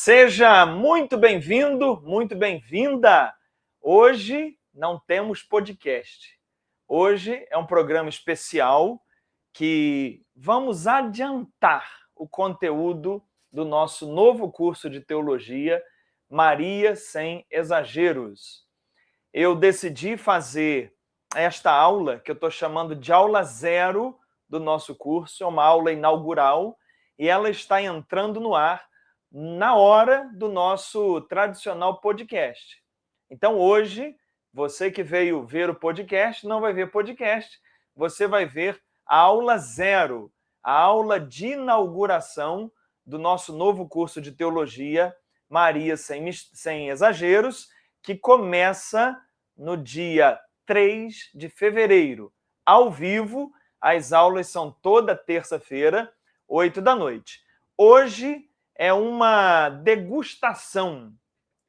Seja muito bem-vindo, muito bem-vinda. Hoje não temos podcast. Hoje é um programa especial que vamos adiantar o conteúdo do nosso novo curso de teologia, Maria Sem Exageros. Eu decidi fazer esta aula, que eu estou chamando de aula zero do nosso curso, é uma aula inaugural, e ela está entrando no ar na hora do nosso tradicional podcast. Então, hoje, você que veio ver o podcast, não vai ver podcast, você vai ver a aula zero, a aula de inauguração do nosso novo curso de teologia, Maria Sem Exageros, que começa no dia 3 de fevereiro, ao vivo. As aulas são toda terça-feira, 8 da noite. Hoje é uma degustação.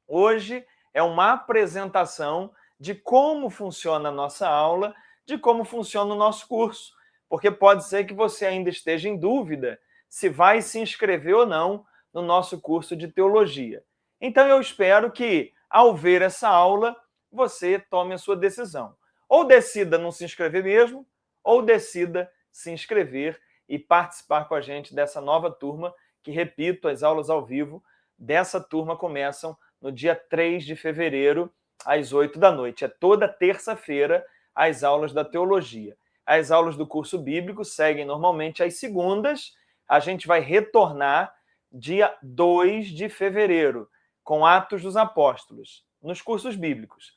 Hoje é uma apresentação de como funciona a nossa aula, de como funciona o nosso curso, porque pode ser que você ainda esteja em dúvida se vai se inscrever ou não no nosso curso de teologia. Então eu espero que, ao ver essa aula, você tome a sua decisão. Ou decida não se inscrever mesmo, ou decida se inscrever e participar com a gente dessa nova turma, que, repito, as aulas ao vivo dessa turma começam no dia 3 de fevereiro, às 8 da noite. É toda terça-feira as aulas da teologia. As aulas do curso bíblico seguem normalmente às segundas. A gente vai retornar dia 2 de fevereiro, com Atos dos Apóstolos, nos cursos bíblicos.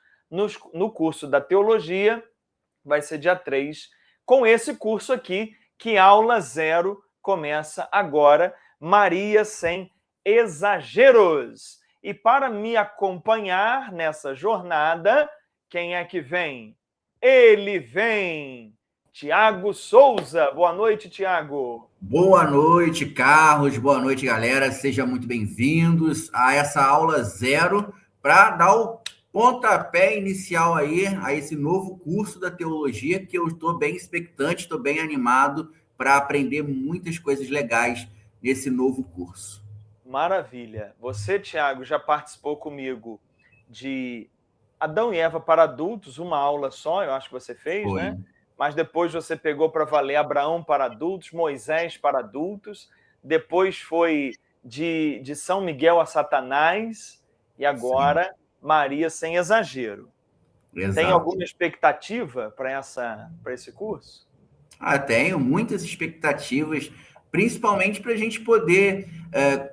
No curso da teologia, vai ser dia 3, com esse curso aqui, que aula zero começa agora, Maria Sem Exageros. E para me acompanhar nessa jornada, quem é que vem? Ele vem! Tiago Souza. Boa noite, Tiago. Boa noite, Carlos. Boa noite, galera. Sejam muito bem-vindos a essa aula zero para dar o pontapé inicial aí a esse novo curso da teologia, que eu estou bem expectante, estou bem animado para aprender muitas coisas legais nesse novo curso. Maravilha. Você, Tiago, já participou comigo de Adão e Eva para adultos, uma aula só, eu acho que você fez, Foi. né? Mas depois você pegou para valer Abraão para adultos, Moisés para adultos, depois foi de São Miguel a Satanás, e agora Sim. Maria Sem Exagero. Exato. Tem alguma expectativa para esse curso? Tenho muitas expectativas, principalmente para a gente poder,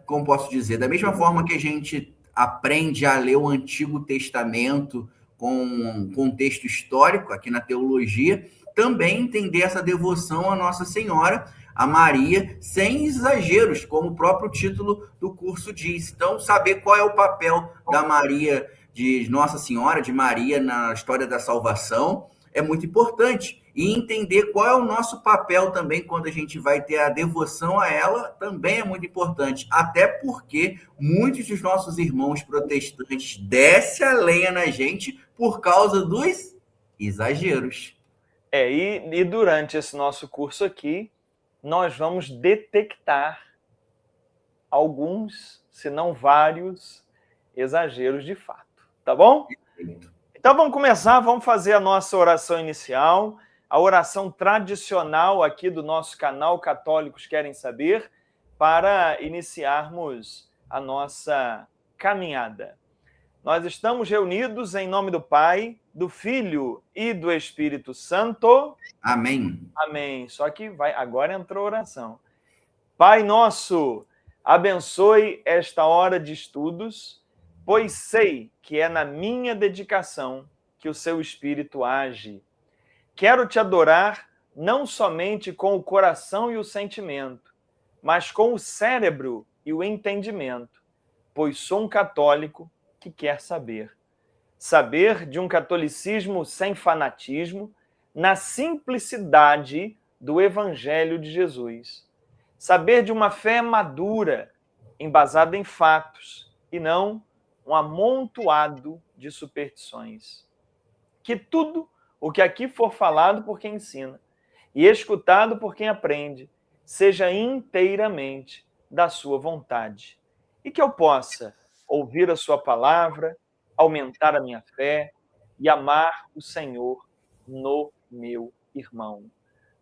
como posso dizer, da mesma forma que a gente aprende a ler o Antigo Testamento com um contexto histórico aqui na teologia, também entender essa devoção à Nossa Senhora, a Maria, sem exageros, como o próprio título do curso diz. Então, saber qual é o papel da Maria, de Nossa Senhora, de Maria na história da salvação, é muito importante. E entender qual é o nosso papel também quando a gente vai ter a devoção a ela também é muito importante. Até porque muitos dos nossos irmãos protestantes descem a lenha na gente por causa dos exageros. E durante esse nosso curso aqui, nós vamos detectar alguns, se não vários, exageros de fato. Tá bom? Então vamos começar, vamos fazer a nossa oração inicial, a oração tradicional aqui do nosso canal Católicos Querem Saber, para iniciarmos a nossa caminhada. Nós estamos reunidos em nome do Pai, do Filho e do Espírito Santo. Amém. Amém. Só que agora entrou a oração. Pai nosso, abençoe esta hora de estudos, pois sei que é na minha dedicação que o seu Espírito age. Quero te adorar não somente com o coração e o sentimento, mas com o cérebro e o entendimento, pois sou um católico que quer saber. Saber de um catolicismo sem fanatismo, na simplicidade do Evangelho de Jesus. Saber de uma fé madura, embasada em fatos, e não um amontoado de superstições. Que tudo o que aqui for falado por quem ensina e escutado por quem aprende, seja inteiramente da sua vontade. e que eu possa ouvir a sua palavra, aumentar a minha fé e amar o Senhor no meu irmão.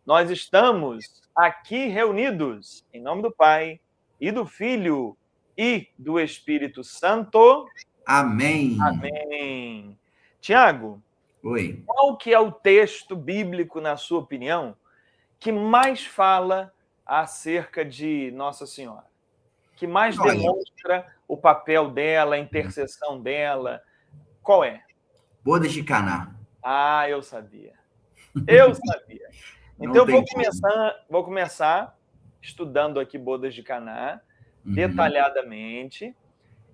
Nós estamos aqui reunidos em nome do Pai e do Filho e do Espírito Santo. Amém. Amém. Tiago, Oi. qual que é o texto bíblico, na sua opinião, que mais fala acerca de Nossa Senhora? Que mais demonstra o papel dela, a intercessão dela? Qual é? Bodas de Caná. Ah, eu sabia. Eu sabia. Então, eu vou começar estudando aqui Bodas de Caná, detalhadamente,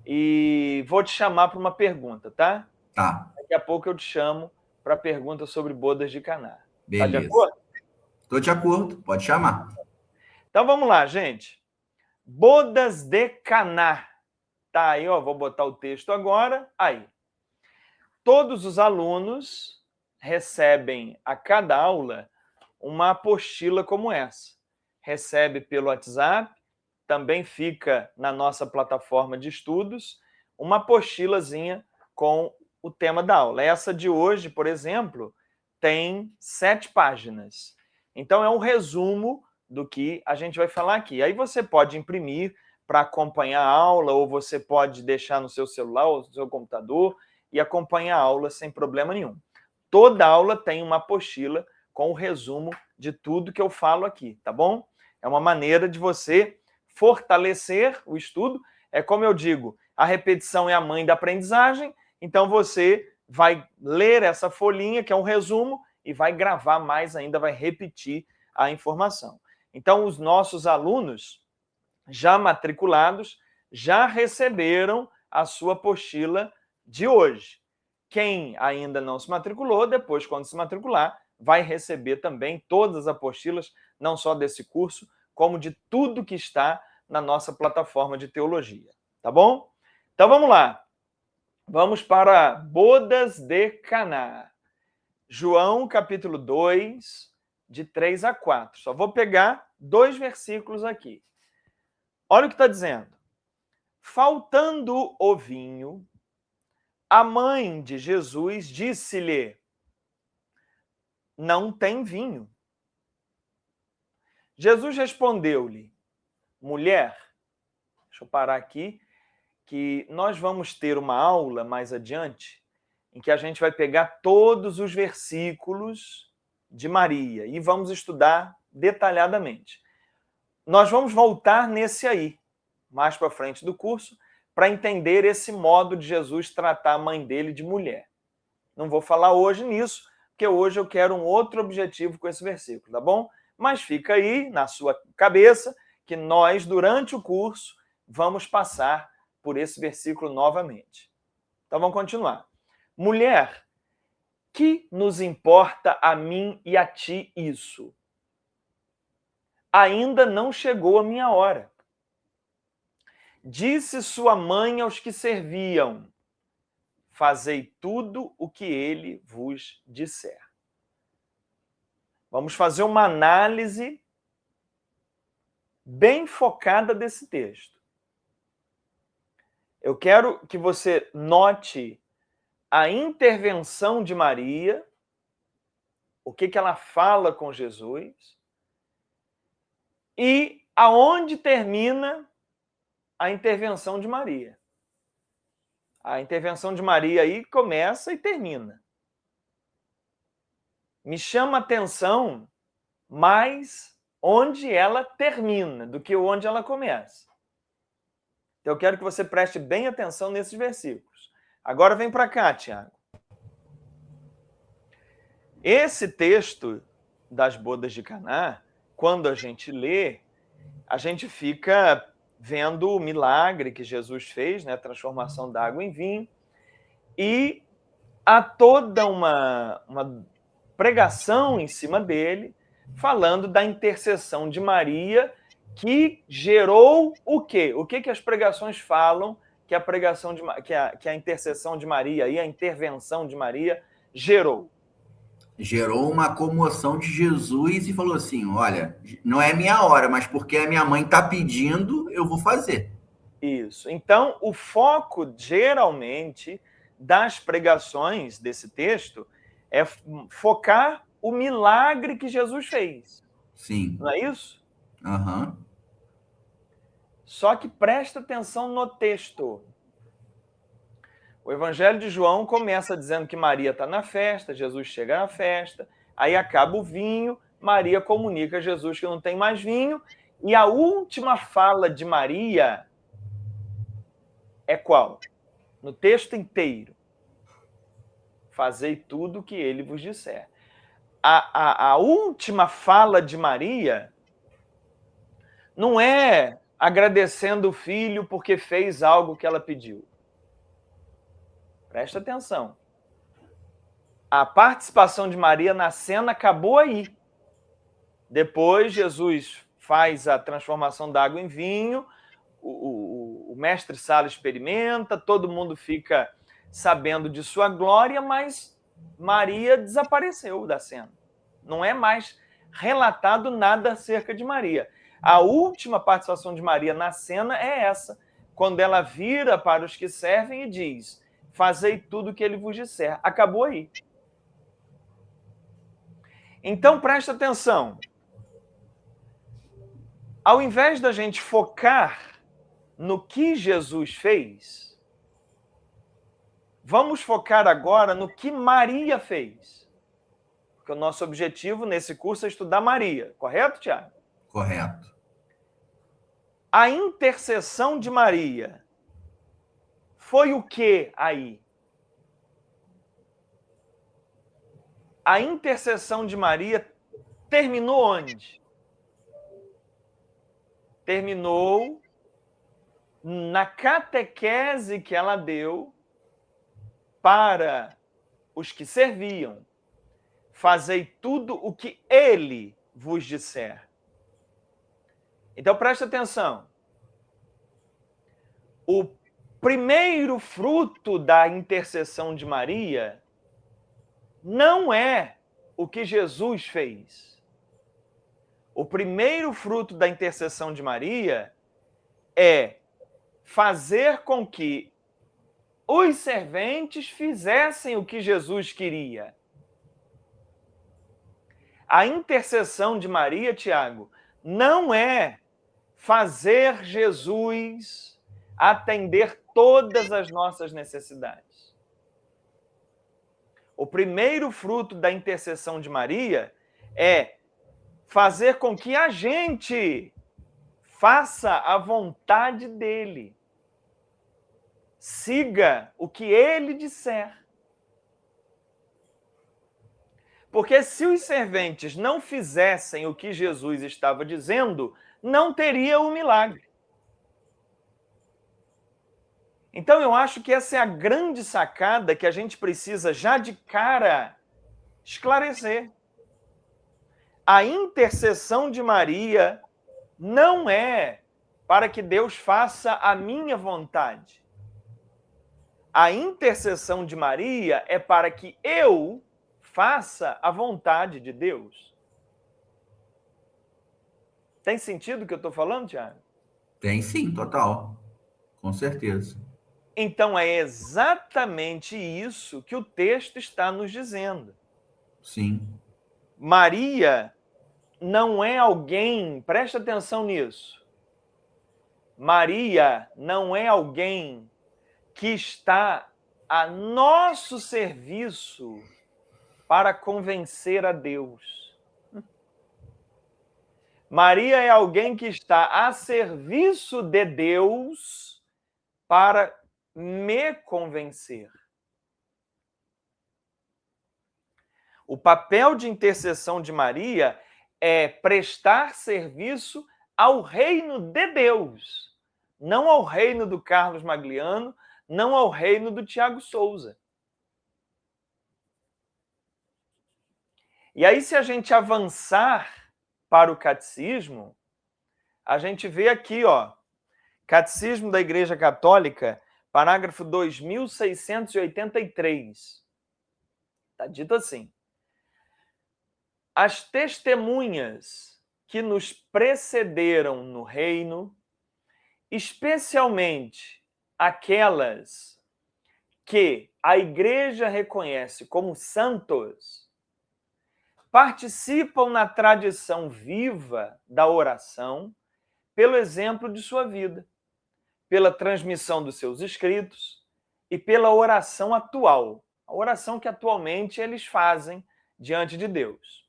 e vou te chamar para uma pergunta, tá? Tá. Daqui a pouco eu te chamo para a pergunta sobre Bodas de Caná. Beleza. Tá de acordo? Estou de acordo, pode chamar. Então, vamos lá, gente. Bodas de Caná. Tá aí, ó, vou botar o texto agora. Aí. Todos os alunos recebem a cada aula uma apostila como essa. Recebe pelo WhatsApp, também fica na nossa plataforma de estudos, uma apostilazinha com o tema da aula. Essa de hoje, por exemplo, tem 7 páginas. Então, é um resumo do que a gente vai falar aqui. Aí você pode imprimir para acompanhar a aula, ou você pode deixar no seu celular ou no seu computador e acompanhar a aula sem problema nenhum. Toda aula tem uma apostila com o resumo de tudo que eu falo aqui, tá bom? É uma maneira de você fortalecer o estudo. É como eu digo, a repetição é a mãe da aprendizagem, então você vai ler essa folhinha, que é um resumo, e vai gravar mais ainda, vai repetir a informação. Então, os nossos alunos já matriculados já receberam a sua apostila de hoje. Quem ainda não se matriculou, depois, quando se matricular, vai receber também todas as apostilas, não só desse curso, como de tudo que está na nossa plataforma de teologia. Tá bom? Então, vamos lá. Vamos para Bodas de Caná. João, capítulo 2, de 3 a 4. Só vou pegar 2 versículos aqui. Olha o que está dizendo. Faltando o vinho, a mãe de Jesus disse-lhe: não tem vinho. Jesus respondeu-lhe: mulher, deixa eu parar aqui, que nós vamos ter uma aula mais adiante em que a gente vai pegar todos os versículos de Maria e vamos estudar detalhadamente. Nós vamos voltar nesse aí, mais para frente do curso, para entender esse modo de Jesus tratar a mãe dele de mulher. Não vou falar hoje nisso, porque hoje eu quero um outro objetivo com esse versículo, tá bom? Mas fica aí na sua cabeça que nós, durante o curso, vamos passar por esse versículo novamente. Então vamos continuar. Mulher, que nos importa a mim e a ti isso? Ainda não chegou a minha hora. Disse sua mãe aos que serviam: fazei tudo o que ele vos disser. Vamos fazer uma análise bem focada desse texto. Eu quero que você note a intervenção de Maria, o que ela fala com Jesus, e aonde termina a intervenção de Maria. A intervenção de Maria aí começa e termina. Me chama a atenção mais onde ela termina do que onde ela começa. Então, eu quero que você preste bem atenção nesses versículos. Agora vem para cá, Tiago. Esse texto das bodas de Caná, quando a gente lê, a gente fica vendo o milagre que Jesus fez, né, a transformação da água em vinho, e há toda uma pregação em cima dele, falando da intercessão de Maria, que gerou o quê? O que as pregações falam que a intercessão de Maria e a intervenção de Maria gerou? Gerou uma comoção de Jesus e falou assim: olha, não é minha hora, mas porque a minha mãe está pedindo, eu vou fazer. Isso. Então, o foco, geralmente, das pregações desse texto é focar o milagre que Jesus fez. Sim. Não é isso? Aham. Só que presta atenção no texto. O Evangelho de João começa dizendo que Maria está na festa, Jesus chega na festa, aí acaba o vinho, Maria comunica a Jesus que não tem mais vinho, e a última fala de Maria é qual? No texto inteiro. Fazei tudo o que ele vos disser. A última fala de Maria não é agradecendo o filho porque fez algo que ela pediu. Presta atenção. A participação de Maria na cena acabou aí. Depois, Jesus faz a transformação da água em vinho, o mestre Sala experimenta, todo mundo fica sabendo de sua glória, mas Maria desapareceu da cena. Não é mais relatado nada acerca de Maria. A última participação de Maria na cena é essa, quando ela vira para os que servem e diz: fazei tudo o que ele vos disser. Acabou aí. Então, presta atenção. Ao invés da gente focar no que Jesus fez, vamos focar agora no que Maria fez. Porque o nosso objetivo nesse curso é estudar Maria, correto, Tiago? Correto. A intercessão de Maria foi o que aí? A intercessão de Maria terminou onde? Terminou na catequese que ela deu para os que serviam. Fazei tudo o que ele vos disser. Então preste atenção. O primeiro fruto da intercessão de Maria não é o que Jesus fez. O primeiro fruto da intercessão de Maria é fazer com que os serventes fizessem o que Jesus queria. A intercessão de Maria, Tiago, não é fazer Jesus atender todas as nossas necessidades. O primeiro fruto da intercessão de Maria é fazer com que a gente faça a vontade dele. Siga o que ele disser. Porque se os serventes não fizessem o que Jesus estava dizendo, não teria o milagre. Então eu acho que essa é a grande sacada que a gente precisa já de cara esclarecer. A intercessão de Maria não é para que Deus faça a minha vontade. A intercessão de Maria é para que eu faça a vontade de Deus. Tem sentido o que eu estou falando, Tiago? Tem sim, total. Com certeza. Então é exatamente isso que o texto está nos dizendo. Sim. Maria não é alguém, presta atenção nisso. Maria não é alguém que está a nosso serviço para convencer a Deus. Maria é alguém que está a serviço de Deus para me convencer. O papel de intercessão de Maria é prestar serviço ao reino de Deus, não ao reino do Carlos Magliano, não ao reino do Tiago Souza. E aí, se a gente avançar para o catecismo, a gente vê aqui, ó, Catecismo da Igreja Católica, parágrafo 2683. Está dito assim: as testemunhas que nos precederam no reino especialmente aquelas que a igreja reconhece como santos, participam na tradição viva da oração pelo exemplo de sua vida, pela transmissão dos seus escritos e pela oração atual, a oração que atualmente eles fazem diante de Deus.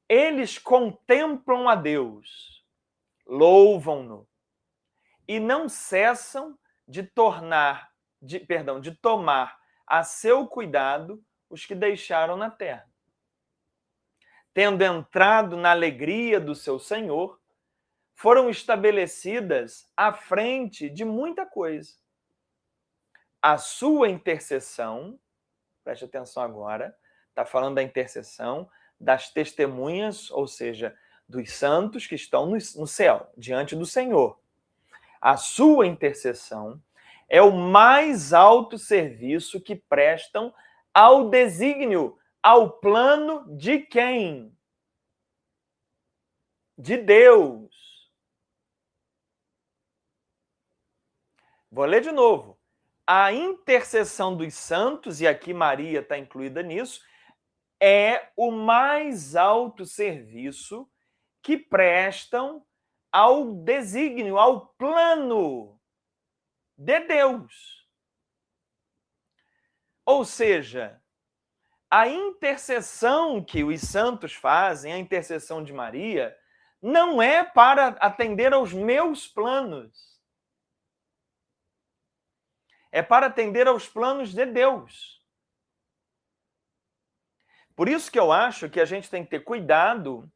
Eles contemplam a Deus, louvam-no e não cessam de tomar a seu cuidado os que deixaram na terra. Tendo entrado na alegria do seu Senhor, foram estabelecidas à frente de muita coisa. A sua intercessão, preste atenção agora, está falando da intercessão das testemunhas, ou seja, dos santos que estão no céu, diante do Senhor. A sua intercessão é o mais alto serviço que prestam ao desígnio, ao plano de quem? De Deus. Vou ler de novo. A intercessão dos santos, e aqui Maria está incluída nisso, é o mais alto serviço que prestam ao desígnio, ao plano de Deus. Ou seja, a intercessão que os santos fazem, a intercessão de Maria, não é para atender aos meus planos. É para atender aos planos de Deus. Por isso que eu acho que a gente tem que ter cuidado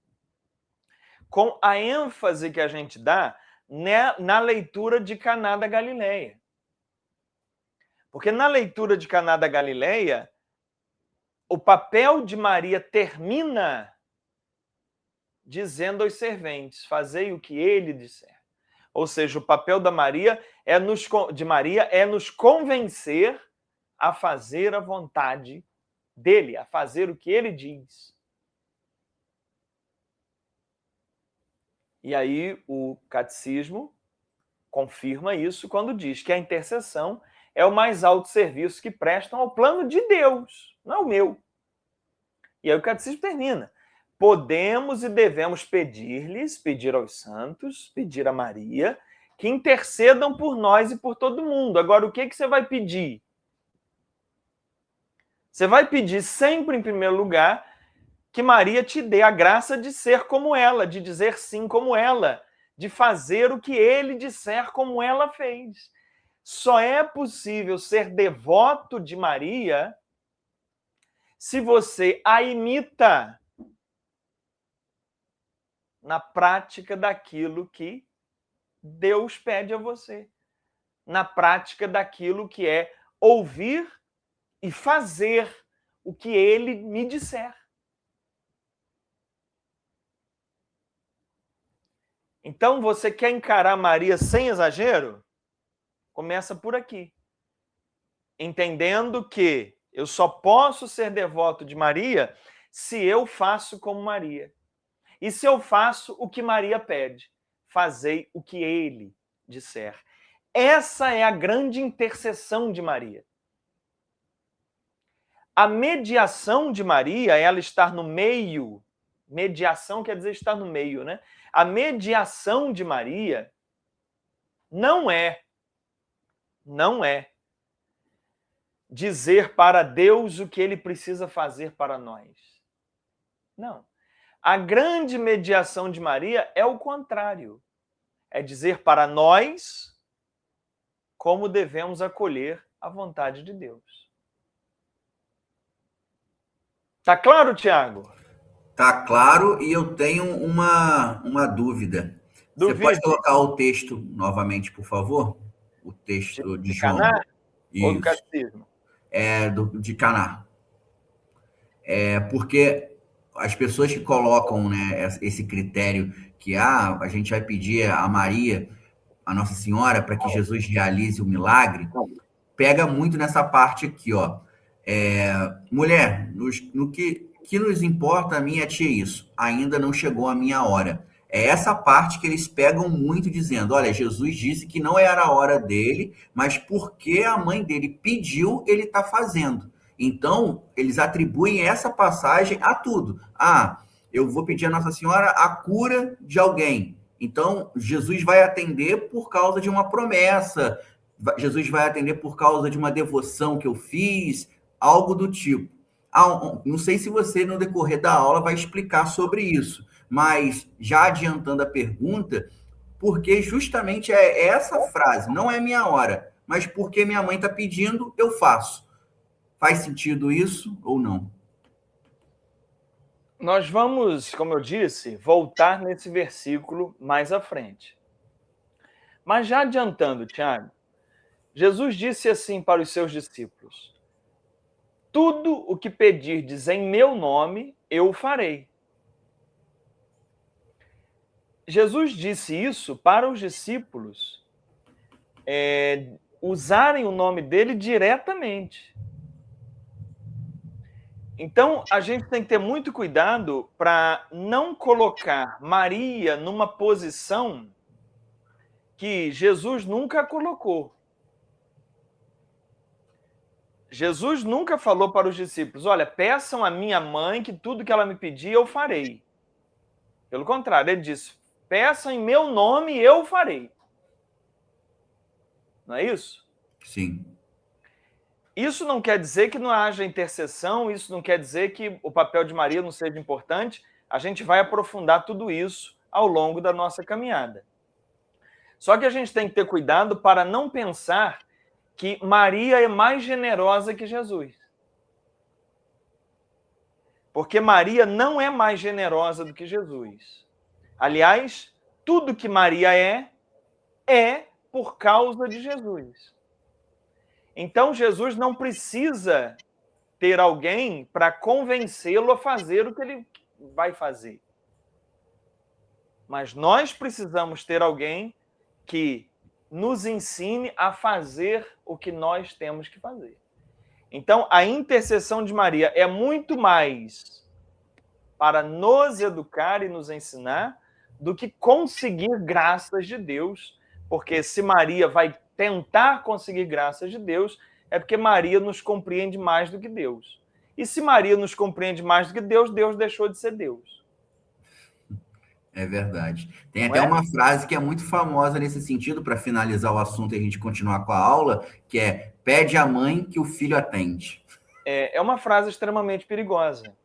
com a ênfase que a gente dá na leitura de Caná da Galileia. Porque na leitura de Caná da Galileia, o papel de Maria termina dizendo aos serventes: fazei o que ele disser. Ou seja, o papel de Maria é nos convencer a fazer a vontade dele, a fazer o que ele diz. E aí o catecismo confirma isso quando diz que a intercessão é o mais alto serviço que prestam ao plano de Deus, não é o meu. E aí o catecismo termina: podemos e devemos pedir aos santos, pedir a Maria, que intercedam por nós e por todo mundo. Agora, o que você vai pedir? Você vai pedir sempre, em primeiro lugar, que Maria te dê a graça de ser como ela, de dizer sim como ela, de fazer o que ele disser como ela fez. Só é possível ser devoto de Maria se você a imita na prática daquilo que Deus pede a você, na prática daquilo que é ouvir e fazer o que ele me disser. Então, você quer encarar Maria sem exagero? Começa por aqui. Entendendo que eu só posso ser devoto de Maria se eu faço como Maria. E se eu faço o que Maria pede, fazei o que ele disser. Essa é a grande intercessão de Maria. A mediação de Maria, ela estar no meio. Mediação quer dizer estar no meio, né? A mediação de Maria não é dizer para Deus o que ele precisa fazer para nós. Não. A grande mediação de Maria é o contrário. É dizer para nós como devemos acolher a vontade de Deus. Tá claro, Tiago? Tá claro, e eu tenho uma dúvida. Você pode colocar o texto novamente, por favor? O texto de João. Caná? Ou do catecismo? De Caná. Porque as pessoas que colocam, né, esse critério que a gente vai pedir a Maria, a Nossa Senhora, para que Jesus realize o milagre, pega muito nessa parte aqui, ó. Mulher, no que nos importa a mim é isso. Ainda não chegou a minha hora. É essa parte que eles pegam muito, dizendo: olha, Jesus disse que não era a hora dele, mas porque a mãe dele pediu, ele está fazendo. Então, eles atribuem essa passagem a tudo. Ah, eu vou pedir a Nossa Senhora a cura de alguém. Então, Jesus vai atender por causa de uma promessa, Jesus vai atender por causa de uma devoção que eu fiz, algo do tipo. Não sei se você, no decorrer da aula, vai explicar sobre isso, mas já adiantando a pergunta, porque justamente é essa frase: não é minha hora, mas porque minha mãe está pedindo, eu faço. Faz sentido isso ou não? Nós vamos, como eu disse, voltar nesse versículo mais à frente. Mas já adiantando, Tiago, Jesus disse assim para os seus discípulos: tudo o que pedirdes em meu nome, eu o farei. Jesus disse isso para os discípulos usarem o nome dele diretamente. Então, a gente tem que ter muito cuidado para não colocar Maria numa posição que Jesus nunca colocou. Jesus nunca falou para os discípulos: olha, peçam a minha mãe que tudo que ela me pedir eu farei. Pelo contrário, ele disse: peçam em meu nome, eu farei. Não é isso? Sim. Isso não quer dizer que não haja intercessão, isso não quer dizer que o papel de Maria não seja importante. A gente vai aprofundar tudo isso ao longo da nossa caminhada. Só que a gente tem que ter cuidado para não pensar que Maria é mais generosa que Jesus. Porque Maria não é mais generosa do que Jesus. Aliás, tudo que Maria é por causa de Jesus. Então, Jesus não precisa ter alguém para convencê-lo a fazer o que ele vai fazer. Mas nós precisamos ter alguém que nos ensine a fazer o que nós temos que fazer. Então, a intercessão de Maria é muito mais para nos educar e nos ensinar do que conseguir graças de Deus, porque se Maria vai tentar conseguir graças de Deus, é porque Maria nos compreende mais do que Deus. E se Maria nos compreende mais do que Deus, Deus deixou de ser Deus. É verdade. Tem Não até é? uma frase que é muito famosa nesse sentido, para finalizar o assunto e a gente continuar com a aula, que é: pede à mãe que o filho atende. É uma frase extremamente perigosa,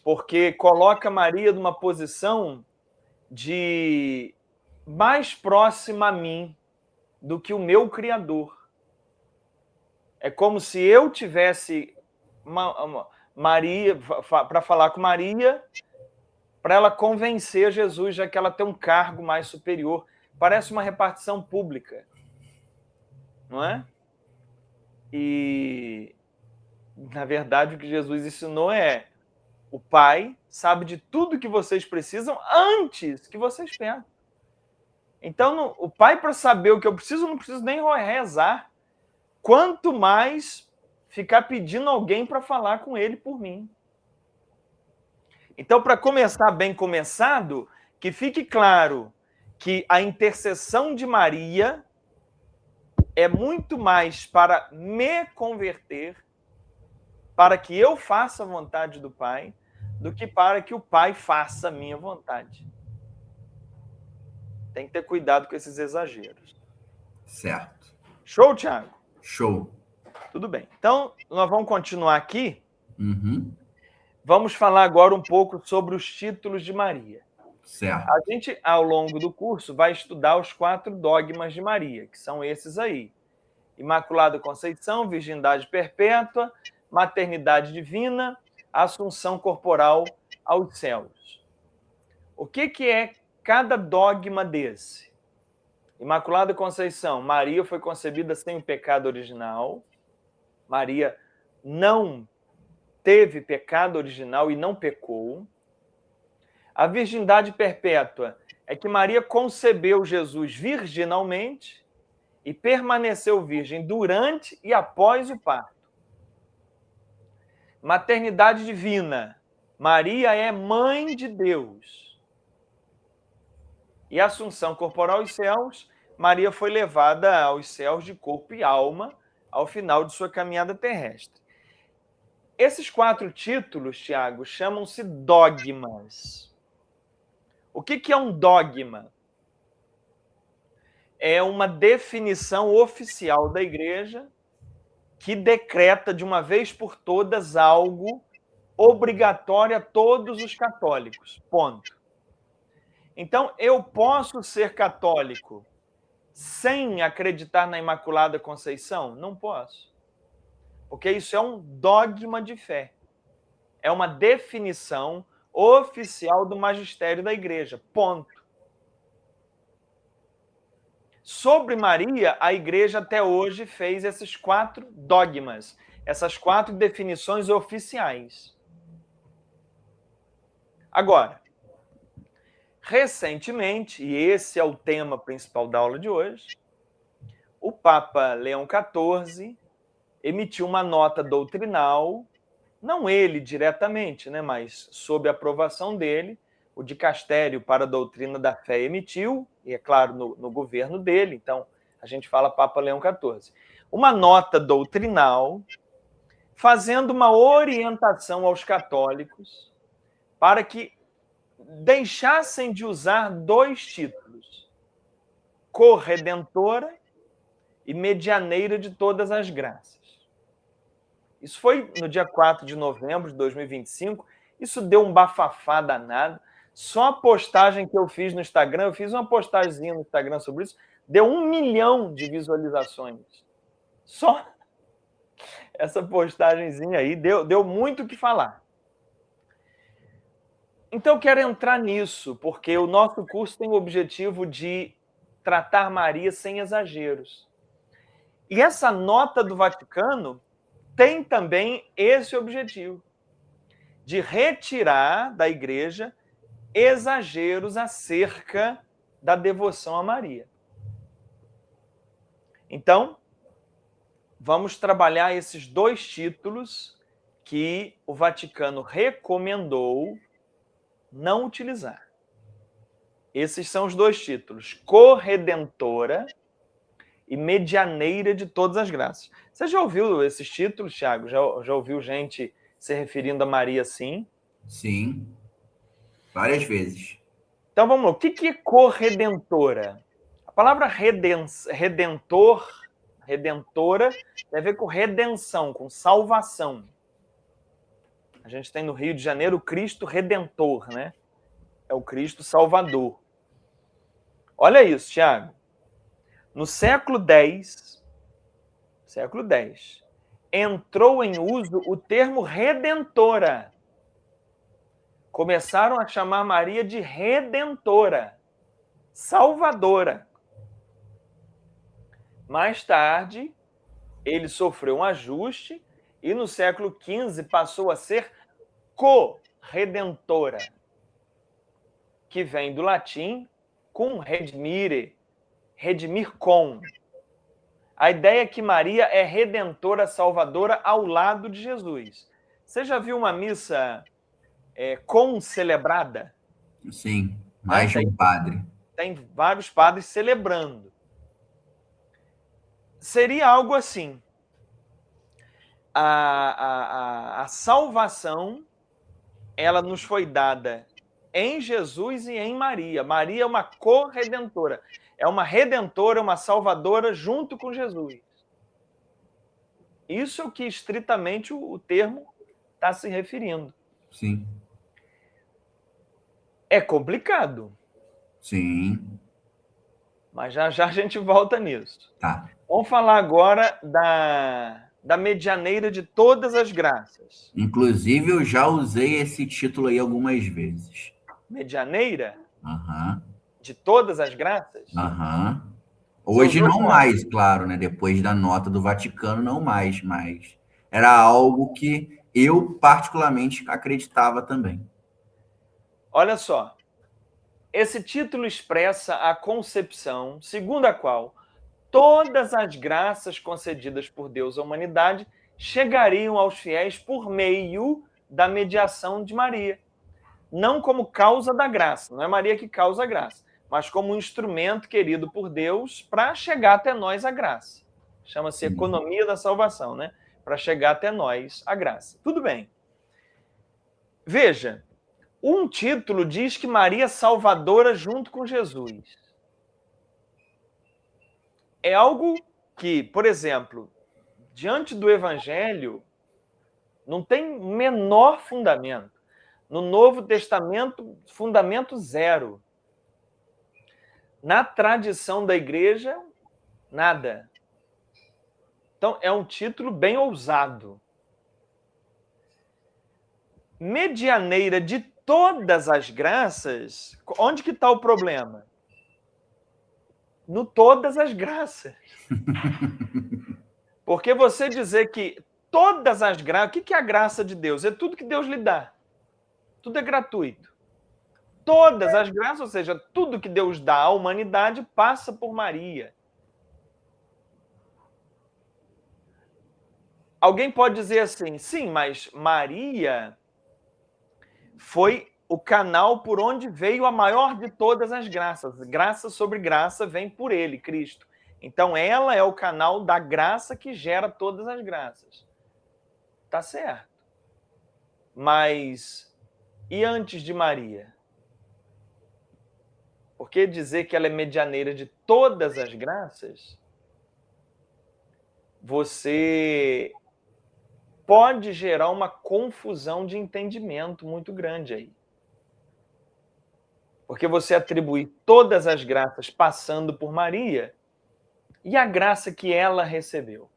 porque coloca Maria numa posição de mais próxima a mim do que o meu Criador. É como se eu tivesse Maria para falar com Maria, para ela convencer Jesus, já que ela tem um cargo mais superior. Parece uma repartição pública, não é? E, na verdade, o que Jesus ensinou é: o Pai sabe de tudo que vocês precisam antes que vocês peçam. Então, o Pai, para saber o que eu preciso, não preciso nem rezar. Quanto mais ficar pedindo alguém para falar com ele por mim. Então, para começar bem começado, que fique claro que a intercessão de Maria é muito mais para me converter, para que eu faça a vontade do Pai, do que para que o Pai faça a minha vontade. Tem que ter cuidado com esses exageros. Certo. Show, Thiago? Show. Tudo bem. Então, nós vamos continuar aqui. Uhum. Vamos falar agora um pouco sobre os títulos de Maria. Certo. A gente, ao longo do curso, vai estudar os 4 dogmas de Maria, que são esses aí: Imaculada Conceição, Virgindade Perpétua, Maternidade Divina, Assunção Corporal aos Céus. O que é cada dogma desse? Imaculada Conceição: Maria foi concebida sem o pecado original. Maria não teve pecado original e não pecou. A virgindade perpétua é que Maria concebeu Jesus virginalmente e permaneceu virgem durante e após o parto. Maternidade divina: Maria é mãe de Deus. E a assunção corporal aos céus, Maria foi levada aos céus de corpo e alma ao final de sua caminhada terrestre. Esses 4 títulos, Tiago, chamam-se dogmas. O que é um dogma? É uma definição oficial da Igreja que decreta de uma vez por todas algo obrigatório a todos os católicos. Ponto. Então, eu posso ser católico sem acreditar na Imaculada Conceição? Não posso. Porque isso é um dogma de fé. É uma definição oficial do magistério da Igreja. Ponto. Sobre Maria, a Igreja até hoje fez esses 4 dogmas, essas 4 definições oficiais. Agora, recentemente, e esse é o tema principal da aula de hoje, o Papa Leão XIV emitiu uma nota doutrinal, não ele diretamente, né, mas sob a aprovação dele, o Dicastério para a Doutrina da Fé emitiu, e é claro, no governo dele, então a gente fala Papa Leão XIV, uma nota doutrinal fazendo uma orientação aos católicos para que deixassem de usar 2 títulos, corredentora e medianeira de todas as graças. Isso foi no dia 4 de novembro de 2025, isso deu um bafafá danado. Só a postagem que eu fiz no Instagram, eu fiz uma postagemzinha no Instagram sobre isso, deu 1 milhão de visualizações. Só essa postagemzinha aí deu muito o que falar. Então eu quero entrar nisso, porque o nosso curso tem o objetivo de tratar Maria sem exageros. E essa nota do Vaticano tem também esse objetivo, de retirar da Igreja exageros acerca da devoção a Maria. Então, vamos trabalhar esses 2 títulos que o Vaticano recomendou não utilizar. Esses são os 2 títulos, corredentora e medianeira de todas as graças. Você já ouviu esses títulos, Tiago? Já ouviu gente se referindo a Maria assim? Sim, várias vezes. Então vamos lá, o que é corredentora? A palavra redentora, tem a ver com redenção, com salvação. A gente tem no Rio de Janeiro o Cristo Redentor, né? É o Cristo Salvador. Olha isso, Tiago. No século X, entrou em uso o termo redentora. Começaram a chamar Maria de redentora, salvadora. Mais tarde, ele sofreu um ajuste e no século XV passou a ser corredentora, que vem do latim cum redimire, redimir com. A ideia é que Maria é redentora, salvadora ao lado de Jesus. Você já viu uma missa concelebrada? Sim, mais de um padre. Tem vários padres celebrando. Seria algo assim. A salvação, ela nos foi dada em Jesus e em Maria. Maria é uma corredentora. É uma redentora, uma salvadora junto com Jesus. Isso é o que estritamente o termo está se referindo. Sim. É complicado. Sim. Mas já a gente volta nisso. Tá. Vamos falar agora da medianeira de todas as graças. Inclusive, eu já usei esse título aí algumas vezes. Medianeira? Aham. De todas as graças? Aham. Hoje não mais, claro, né? Depois da nota do Vaticano, não mais, mas era algo que eu particularmente acreditava também. Olha só, esse título expressa a concepção segundo a qual todas as graças concedidas por Deus à humanidade chegariam aos fiéis por meio da mediação de Maria. Não como causa da graça, não é Maria que causa a graça, mas como um instrumento querido por Deus para chegar até nós a graça. Chama-se economia da salvação, né? Para chegar até nós a graça. Tudo bem. Veja, um título diz que Maria é salvadora junto com Jesus. É algo que, por exemplo, diante do Evangelho, não tem menor fundamento. No Novo Testamento, fundamento zero. Na tradição da igreja, nada. Então, é um título bem ousado. Medianeira de todas as graças, onde que está o problema? No todas as graças. Porque você dizer que todas as graças... O que é a graça de Deus? É tudo que Deus lhe dá. Tudo é gratuito. Todas as graças, ou seja, tudo que Deus dá à humanidade passa por Maria. Alguém pode dizer assim, sim, mas Maria foi o canal por onde veio a maior de todas as graças. Graça sobre graça vem por ele, Cristo. Então, ela é o canal da graça que gera todas as graças. Tá certo. Mas, e antes de Maria? Por que dizer que ela é medianeira de todas as graças? Você pode gerar uma confusão de entendimento muito grande aí. Porque você atribui todas as graças passando por Maria, e a graça que ela recebeu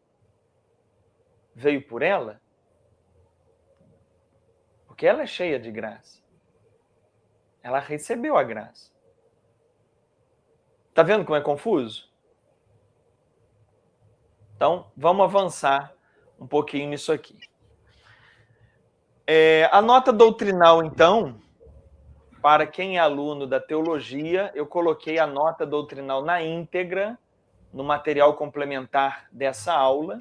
veio por ela? Porque ela é cheia de graça. Ela recebeu a graça. Tá vendo como é confuso? Então, vamos avançar um pouquinho nisso aqui. A nota doutrinal, então, para quem é aluno da teologia, eu coloquei a nota doutrinal na íntegra, no material complementar dessa aula.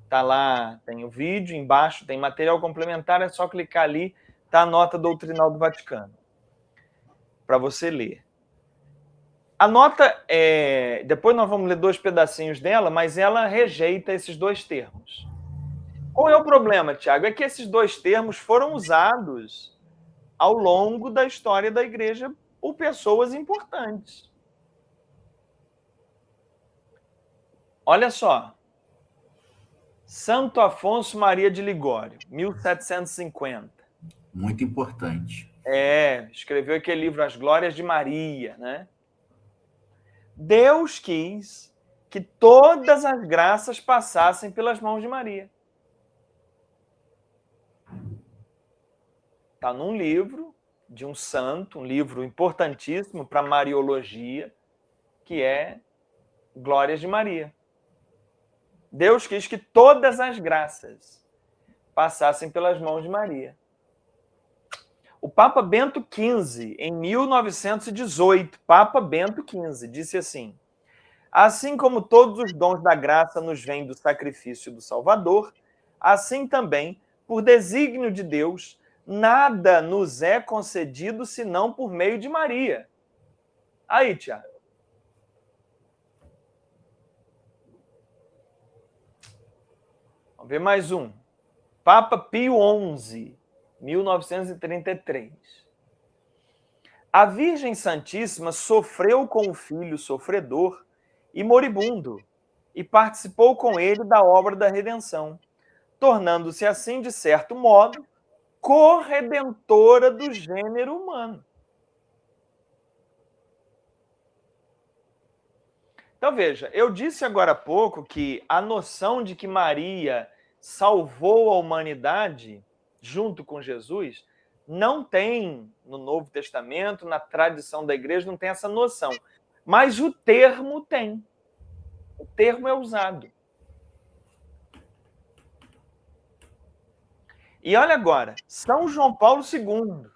Tá lá, tem o vídeo, embaixo tem material complementar, é só clicar ali, tá a nota doutrinal do Vaticano, para você ler. A nota, depois nós vamos ler 2 pedacinhos dela, mas ela rejeita esses 2 termos. Qual é o problema, Tiago? É que esses 2 termos foram usados ao longo da história da igreja por pessoas importantes. Olha só. Santo Afonso Maria de Ligório, 1750. Muito importante. Escreveu aquele livro As Glórias de Maria, né? Deus quis que todas as graças passassem pelas mãos de Maria. Está num livro de um santo, um livro importantíssimo para a Mariologia, que é Glórias de Maria. Deus quis que todas as graças passassem pelas mãos de Maria. O Papa Bento XV, em 1918, Papa Bento XV, disse assim: assim como todos os dons da graça nos vêm do sacrifício do Salvador, assim também, por desígnio de Deus, nada nos é concedido senão por meio de Maria. Aí, Tiago. Vamos ver mais um. Papa Pio XI, 1933. A Virgem Santíssima sofreu com o Filho sofredor e moribundo, e participou com ele da obra da redenção, tornando-se assim, de certo modo, corredentora do gênero humano. Então, veja, eu disse agora há pouco que a noção de que Maria salvou a humanidade junto com Jesus não tem no Novo Testamento, na tradição da igreja, não tem essa noção. Mas o termo tem. O termo é usado. E olha agora, São João Paulo II,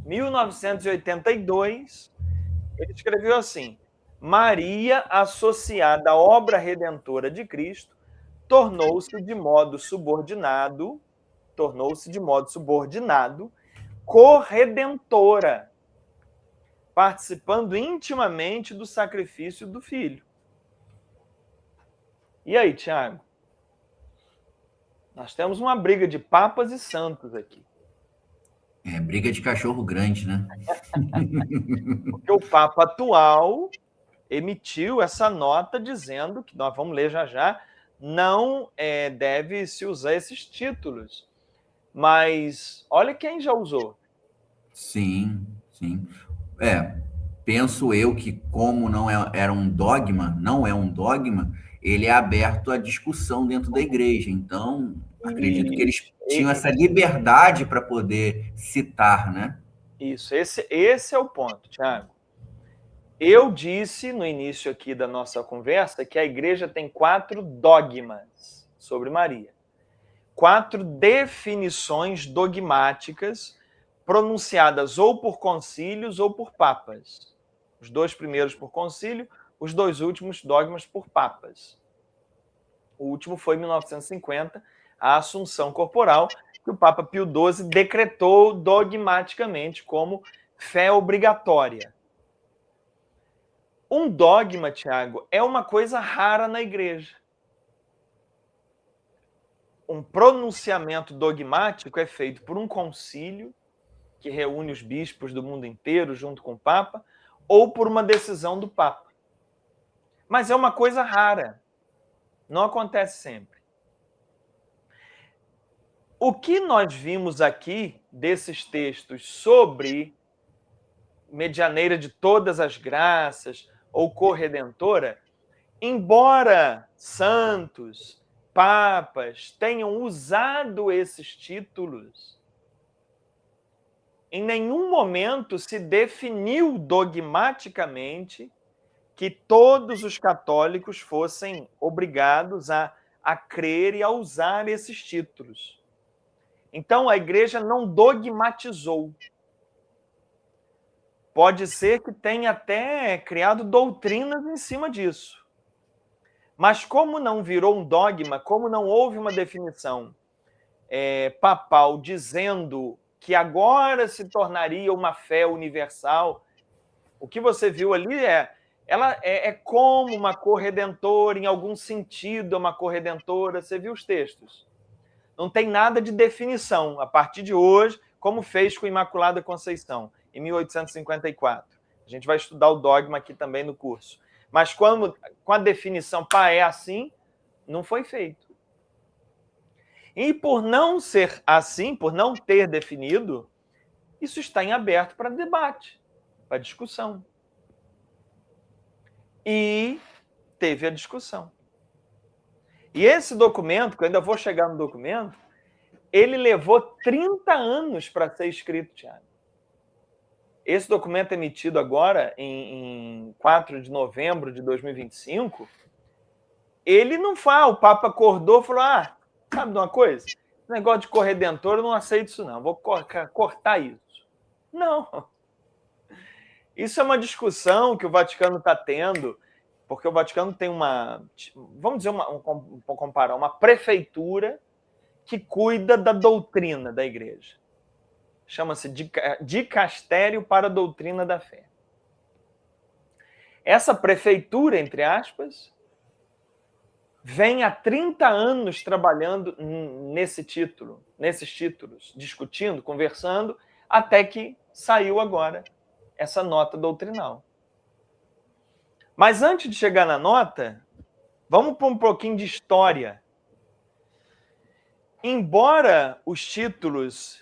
1982, ele escreveu assim: Maria, associada à obra redentora de Cristo, tornou-se de modo subordinado, corredentora, participando intimamente do sacrifício do filho. E aí, Tiago? Nós temos uma briga de papas e santos aqui. É briga de cachorro grande, né? Porque o Papa atual emitiu essa nota dizendo, que nós vamos ler já já, não deve se usar esses títulos. Mas olha quem já usou. Sim, sim. Penso eu que como era um dogma, não é um dogma, ele é aberto à discussão dentro da igreja. Então, acredito que eles tinham essa liberdade para poder citar, né? Isso, esse é o ponto, Tiago. Eu disse no início aqui da nossa conversa que a igreja tem 4 dogmas sobre Maria. 4 definições dogmáticas pronunciadas ou por concílios ou por papas. Os 2 primeiros por concílio, os 2 últimos dogmas por papas. O último foi em 1950, a Assunção Corporal, que o Papa Pio XII decretou dogmaticamente como fé obrigatória. Um dogma, Tiago, é uma coisa rara na igreja. Um pronunciamento dogmático é feito por um concílio, que reúne os bispos do mundo inteiro junto com o Papa, ou por uma decisão do Papa. Mas é uma coisa rara. Não acontece sempre. O que nós vimos aqui desses textos sobre medianeira de todas as graças ou corredentora, embora santos, papas tenham usado esses títulos, em nenhum momento se definiu dogmaticamente que todos os católicos fossem obrigados a crer e a usar esses títulos. Então, a igreja não dogmatizou. Pode ser que tenha até criado doutrinas em cima disso. Mas como não virou um dogma, como não houve uma definição papal dizendo que agora se tornaria uma fé universal, o que você viu ali ela é como uma corredentora, em algum sentido é uma corredentora. Você viu os textos? Não tem nada de definição, a partir de hoje, como fez com Imaculada Conceição, em 1854. A gente vai estudar o dogma aqui também no curso. Mas com a definição, é assim, não foi feito. E por não ser assim, por não ter definido, isso está em aberto para debate, para discussão. E teve a discussão. E esse documento, que eu ainda vou chegar no documento, ele levou 30 anos para ser escrito, Tiago. Esse documento emitido agora, em 4 de novembro de 2025, ele não fala, o Papa acordou e falou, sabe de uma coisa? Esse negócio de corredentor, eu não aceito isso não, vou cortar isso. Não. Isso é uma discussão que o Vaticano está tendo, porque o Vaticano tem vamos dizer, comparar, uma prefeitura que cuida da doutrina da igreja. Chama-se Dicastério para a Doutrina da Fé. Essa prefeitura, entre aspas, vem há 30 anos trabalhando nesses títulos, discutindo, conversando, até que saiu agora essa nota doutrinal. Mas antes de chegar na nota, vamos para um pouquinho de história. Embora os títulos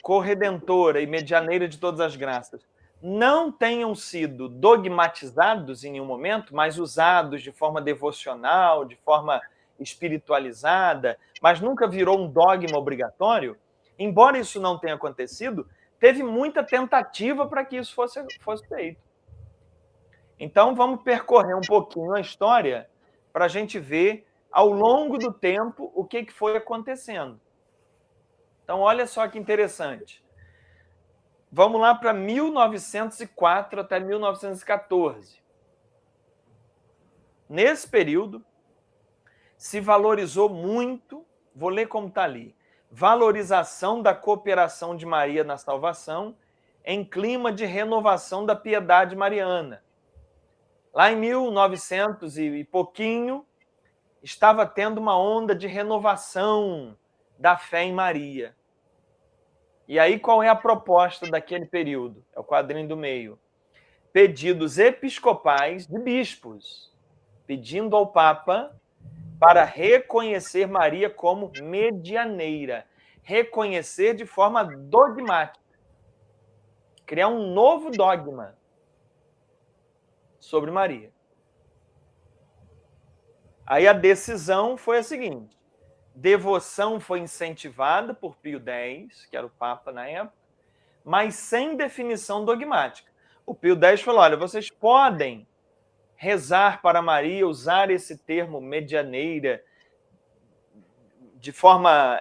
corredentora e medianeira de todas as graças não tenham sido dogmatizados em nenhum momento, mas usados de forma devocional, de forma espiritualizada, mas nunca virou um dogma obrigatório, embora isso não tenha acontecido, teve muita tentativa para que isso fosse feito. Então, vamos percorrer um pouquinho a história para a gente ver, ao longo do tempo, o que foi acontecendo. Então, olha só que interessante. Vamos lá para 1904 até 1914. Nesse período, se valorizou muito, vou ler como está ali, valorização da cooperação de Maria na salvação em clima de renovação da piedade mariana. Lá em 1900 e pouquinho, estava tendo uma onda de renovação da fé em Maria. E aí, qual é a proposta daquele período? É o quadrinho do meio. Pedidos episcopais de bispos, pedindo ao Papa para reconhecer Maria como medianeira, reconhecer de forma dogmática, criar um novo dogma sobre Maria. Aí a decisão foi a seguinte: devoção foi incentivada por Pio X, que era o Papa na época, mas sem definição dogmática. O Pio X falou: olha, vocês podem rezar para Maria, usar esse termo medianeira de forma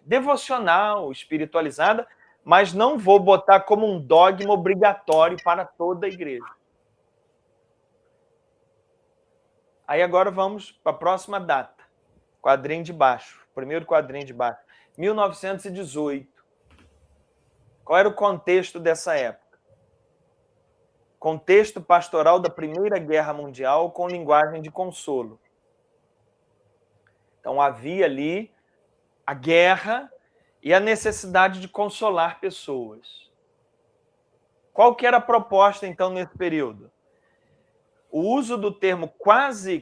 devocional, espiritualizada, mas não vou botar como um dogma obrigatório para toda a igreja. Aí agora vamos para a próxima data. Quadrinho de baixo, primeiro quadrinho de baixo. 1918. Qual era o contexto dessa época? Contexto pastoral da Primeira Guerra Mundial com linguagem de consolo. Então havia ali a guerra e a necessidade de consolar pessoas. Qual que era a proposta, então, nesse período? O uso do termo quase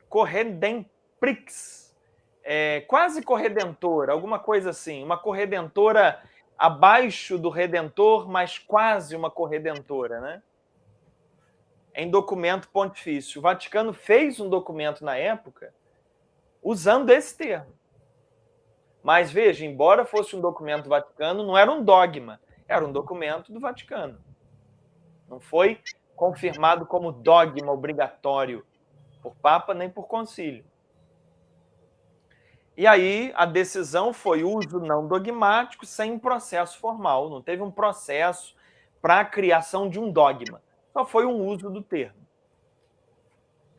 corredentrix, quase corredentora, alguma coisa assim, uma corredentora abaixo do Redentor, mas quase uma corredentora, né? Em documento pontifício. O Vaticano fez um documento na época usando esse termo. Mas veja, embora fosse um documento do Vaticano, não era um dogma, era um documento do Vaticano. Não foi confirmado como dogma obrigatório por Papa nem por concílio. E aí a decisão foi uso não dogmático sem processo formal. Não teve um processo para a criação de um dogma. Só foi um uso do termo.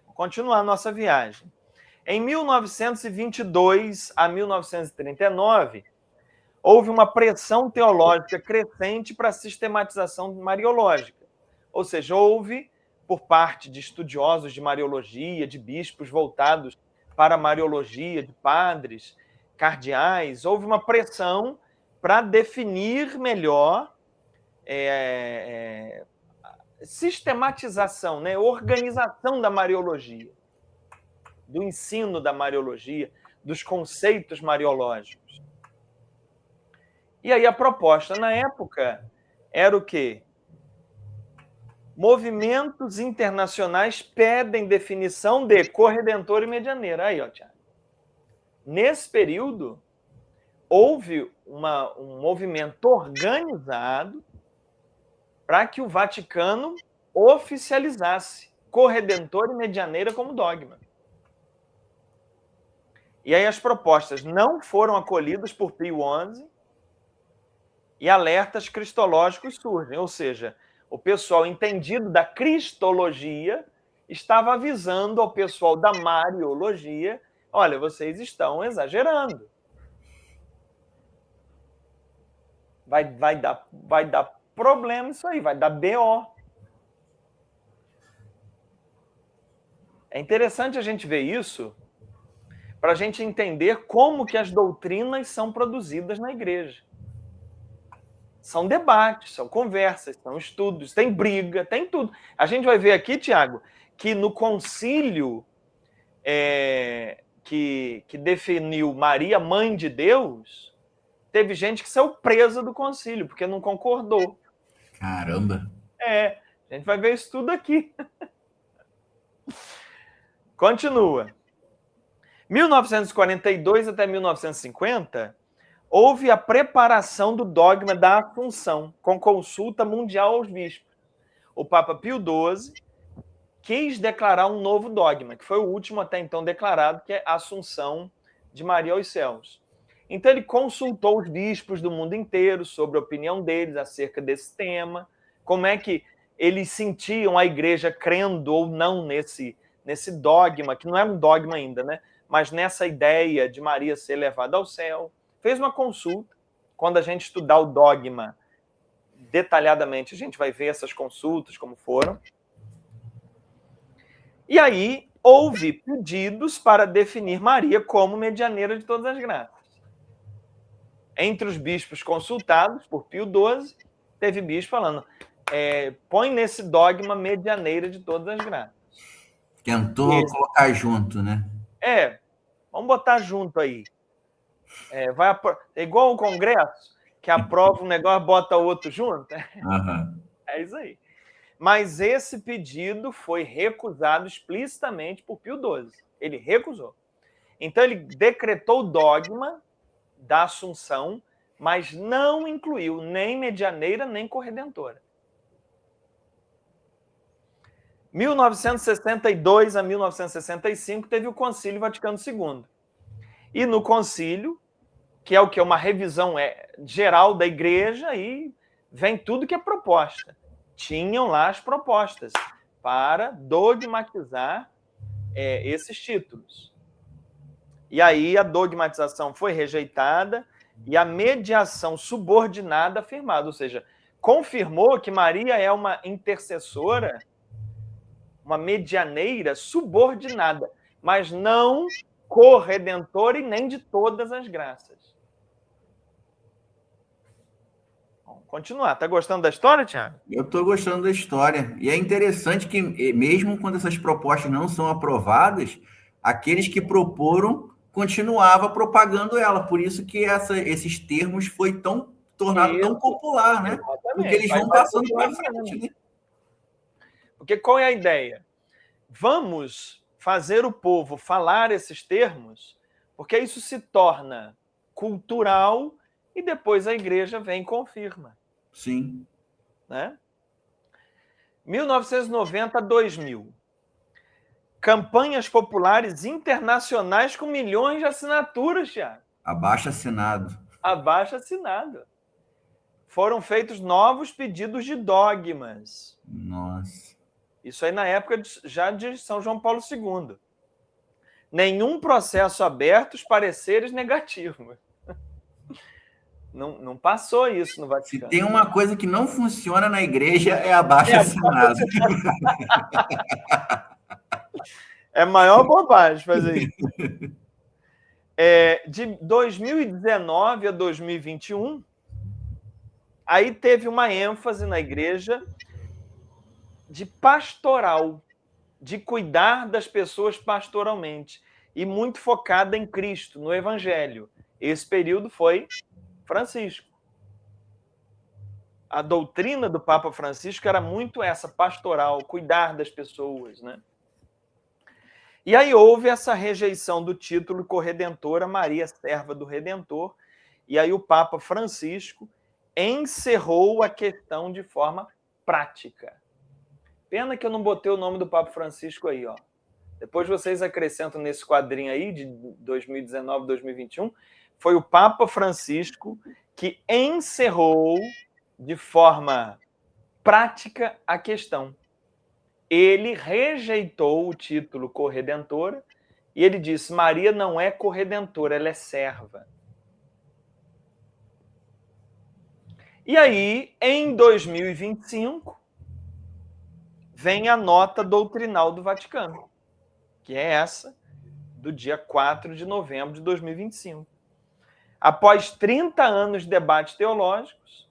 Vou continuar a nossa viagem. Em 1922 a 1939, houve uma pressão teológica crescente para a sistematização mariológica. Ou seja, houve, por parte de estudiosos de mariologia, de bispos voltados para a mariologia, de padres, cardeais, houve uma pressão para definir melhor sistematização, né? Organização da mariologia, do ensino da mariologia, dos conceitos mariológicos. E aí a proposta na época era o quê? Movimentos internacionais pedem definição de corredentor e medianeira. Aí, ó, Tiago. Nesse período, houve um movimento organizado para que o Vaticano oficializasse corredentor e medianeira como dogma. E aí as propostas não foram acolhidas por Pio XI e alertas cristológicos surgem, ou seja, o pessoal entendido da cristologia estava avisando ao pessoal da mariologia: olha, vocês estão exagerando. Vai dar problema isso aí, vai dar BO. É interessante a gente ver isso para a gente entender como que as doutrinas são produzidas na igreja. São debates, são conversas, são estudos, tem briga, tem tudo. A gente vai ver aqui, Tiago, que no concílio que definiu Maria, mãe de Deus, teve gente que saiu presa do concílio, porque não concordou. Caramba! A gente vai ver isso tudo aqui. Continua. 1942 até 1950, houve a preparação do dogma da Assunção, com consulta mundial aos bispos. O Papa Pio XII quis declarar um novo dogma, que foi o último até então declarado, que é a Assunção de Maria aos céus. Então ele consultou os bispos do mundo inteiro sobre a opinião deles acerca desse tema, como é que eles sentiam a igreja crendo ou não nesse dogma, que não é um dogma ainda, né? Mas nessa ideia de Maria ser levada ao céu. Fez uma consulta quando a gente estudar o dogma detalhadamente, a gente vai ver essas consultas como foram. E aí houve pedidos para definir Maria como medianeira de todas as graças. Entre os bispos consultados por Pio XII, teve bispo falando, põe nesse dogma medianeira de todas as graças. Tentou colocar junto, né? Vamos botar junto aí. É igual o Congresso, que aprova um negócio, bota outro junto. Uhum. É isso aí. Mas esse pedido foi recusado explicitamente por Pio XII. Ele recusou. Então, ele decretou o dogma da Assunção, mas não incluiu nem medianeira, nem corredentora. 1962 a 1965 teve o Concílio Vaticano II. E no concílio, que é o que? Uma revisão geral da igreja, e vem tudo que é proposta. Tinham lá as propostas para dogmatizar esses títulos. E aí a dogmatização foi rejeitada e a mediação subordinada afirmada, ou seja, confirmou que Maria é uma intercessora, uma medianeira subordinada, mas não corredentora e nem de todas as graças. Vamos continuar. Tá gostando da história, Tiago? Eu estou gostando da história. E é interessante que, mesmo quando essas propostas não são aprovadas, aqueles que proporam continuavam propagando ela. Por isso que esses termos foi tornado tão popular, né? Exatamente. Porque eles vão passando para frente, né? Porque qual é a ideia? Vamos fazer o povo falar esses termos, porque isso se torna cultural e depois a igreja vem e confirma. Sim. Né? 1990 a 2000. Campanhas populares internacionais com milhões de assinaturas, Thiago. Abaixo-assinado. Abaixo-assinado. Foram feitos novos pedidos de dogmas. Nossa. Isso aí na época já de São João Paulo II. Nenhum processo aberto, os pareceres negativos. Não passou isso no Vaticano. Se tem uma coisa que não funciona na igreja, é abaixo-assinado. É a maior bobagem fazer isso. De 2019 a 2021, aí teve uma ênfase na igreja de pastoral, de cuidar das pessoas pastoralmente, e muito focada em Cristo, no Evangelho. Esse período foi Francisco. A doutrina do Papa Francisco era muito essa, pastoral, cuidar das pessoas, né? E aí houve essa rejeição do título corredentora, Maria, serva do Redentor, e aí o Papa Francisco encerrou a questão de forma prática. Pena que eu não botei o nome do Papa Francisco aí, ó. Depois vocês acrescentam nesse quadrinho aí, de 2019, 2021, foi o Papa Francisco que encerrou de forma prática a questão. Ele rejeitou o título corredentora e ele disse, Maria não é corredentora, ela é serva. E aí, em 2025, vem a nota doutrinal do Vaticano, que é essa, do dia 4 de novembro de 2025. Após 30 anos de debates teológicos,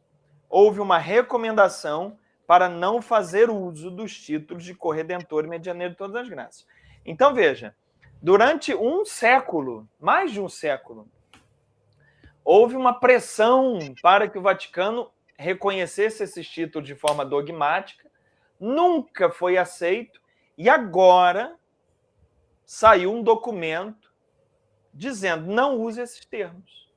houve uma recomendação para não fazer uso dos títulos de corredentor e medianeiro de todas as graças. Então, veja, durante um século, mais de um século, houve uma pressão para que o Vaticano reconhecesse esses títulos de forma dogmática, nunca foi aceito, e agora saiu um documento dizendo, não use esses termos.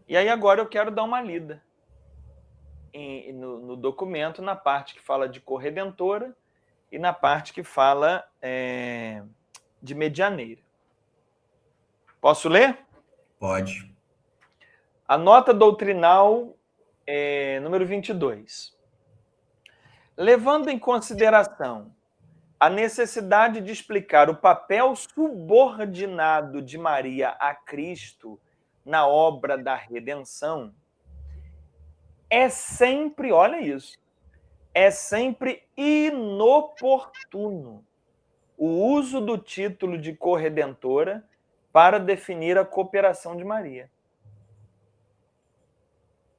E aí agora eu quero dar uma lida no documento, na parte que fala de corredentora e na parte que fala de medianeira. Posso ler? Pode. A nota doutrinal número 22. Levando em consideração a necessidade de explicar o papel subordinado de Maria a Cristo na obra da redenção, é sempre, olha isso, é sempre inoportuno o uso do título de corredentora para definir a cooperação de Maria.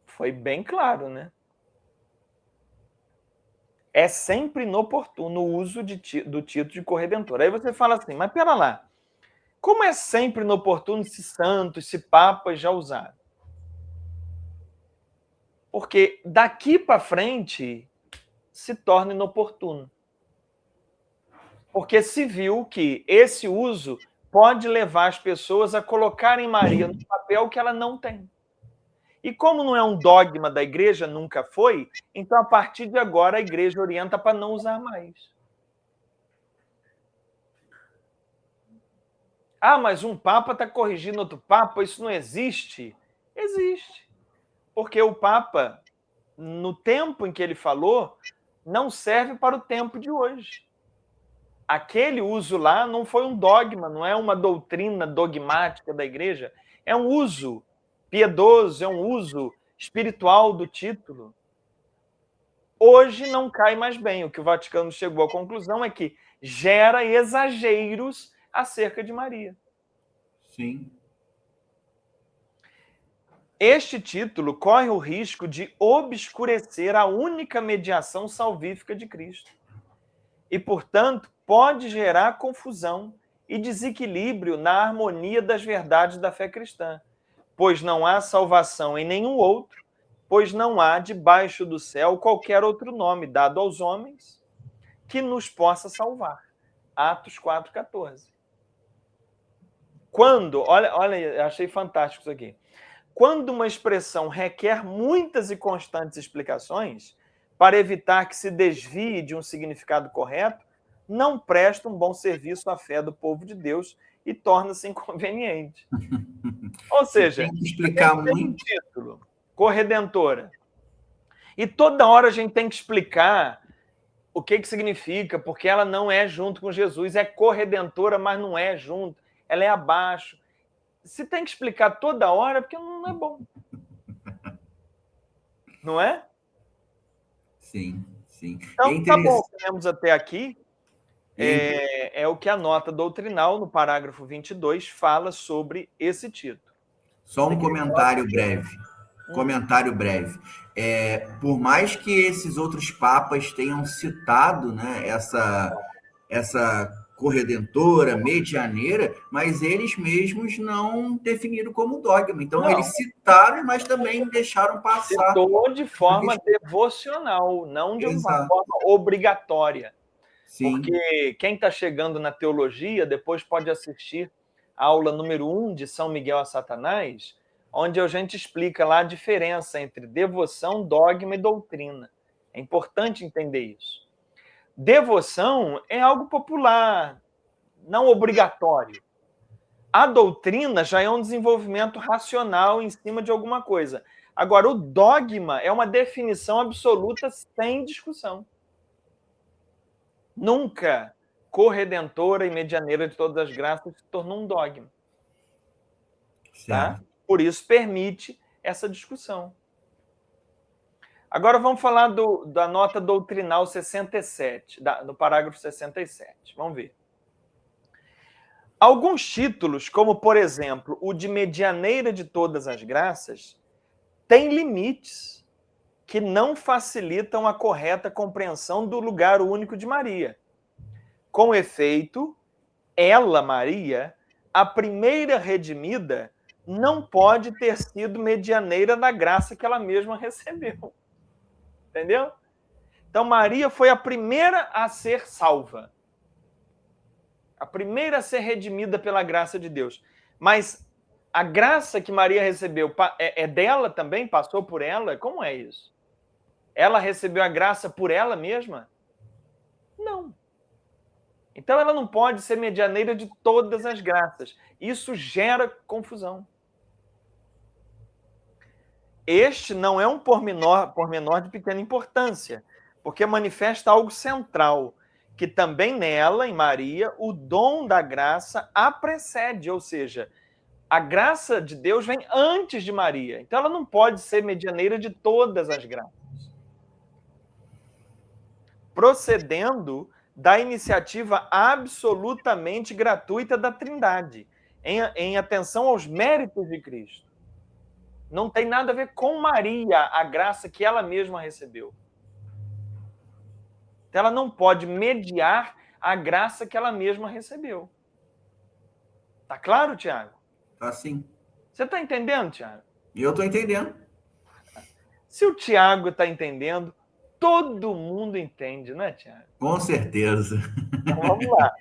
Foi bem claro, né? É sempre inoportuno o uso do título de corredentora. Aí você fala assim, mas pera lá, como é sempre inoportuno se santos, se papas já usaram? Porque daqui para frente se torna inoportuno. Porque se viu que esse uso pode levar as pessoas a colocarem Maria no papel que ela não tem. E como não é um dogma da igreja, nunca foi, então a partir de agora a igreja orienta para não usar mais. Ah, mas um papa está corrigindo outro papa, isso não existe? Existe. Porque o papa, no tempo em que ele falou, não serve para o tempo de hoje. Aquele uso lá não foi um dogma, não é uma doutrina dogmática da igreja, é um uso piedoso, é um uso espiritual do título. Hoje não cai mais bem. O que o Vaticano chegou à conclusão é que gera exageros acerca de Maria. Sim. Este título corre o risco de obscurecer a única mediação salvífica de Cristo. E, portanto, pode gerar confusão e desequilíbrio na harmonia das verdades da fé cristã, pois não há salvação em nenhum outro, pois não há debaixo do céu qualquer outro nome dado aos homens que nos possa salvar. Atos 4,14. Quando, olha, achei fantástico isso aqui. Quando uma expressão requer muitas e constantes explicações, para evitar que se desvie de um significado correto, não presta um bom serviço à fé do povo de Deus e torna-se inconveniente. Ou seja, tem que explicar muito. Um título, corredentora, e toda hora a gente tem que explicar o que significa, porque ela não é junto com Jesus, é corredentora, mas não é junto, ela é abaixo. Se tem que explicar toda hora, porque não é bom. Não é? Sim, sim. Então, tá bom, temos até aqui. É o que a nota doutrinal, no parágrafo 22, fala sobre esse título. Só um comentário breve. Comentário breve. Por mais que esses outros papas tenham citado, né, essa corredentora, medianeira, mas eles mesmos não definiram como dogma. Então, eles citaram, mas também deixaram passar. Citou de forma devocional, não de uma forma obrigatória. Sim. Porque quem está chegando na teologia, depois pode assistir a aula número 1 de São Miguel a Satanás, onde a gente explica lá a diferença entre devoção, dogma e doutrina. É importante entender isso. Devoção é algo popular, não obrigatório. A doutrina já é um desenvolvimento racional em cima de alguma coisa. Agora, o dogma é uma definição absoluta sem discussão. Nunca corredentora e medianeira de todas as graças se tornou um dogma. Tá? Por isso permite essa discussão. Agora vamos falar da nota doutrinal 67, no parágrafo 67. Vamos ver. Alguns títulos, como, por exemplo, o de medianeira de todas as graças, têm limites que não facilitam a correta compreensão do lugar único de Maria. Com efeito, ela, Maria, a primeira redimida, não pode ter sido medianeira da graça que ela mesma recebeu. Entendeu? Então, Maria foi a primeira a ser salva. A primeira a ser redimida pela graça de Deus. Mas a graça que Maria recebeu é dela também? Passou por ela? Como é isso? Ela recebeu a graça por ela mesma? Não. Então, ela não pode ser medianeira de todas as graças. Isso gera confusão. Este não é um pormenor de pequena importância, porque manifesta algo central, que também nela, em Maria, o dom da graça a precede, ou seja, A graça de Deus vem antes de Maria. Então, ela não pode ser medianeira de todas as graças. Procedendo da iniciativa absolutamente gratuita da Trindade, em atenção aos méritos de Cristo. Não tem nada a ver com Maria, a graça que ela mesma recebeu. Então, ela não pode mediar a graça que ela mesma recebeu. Tá claro, Tiago? Tá sim. Você está entendendo, Tiago? Eu estou entendendo. Se o Tiago está entendendo, todo mundo entende, né, Tiago? Com certeza. Então, vamos lá.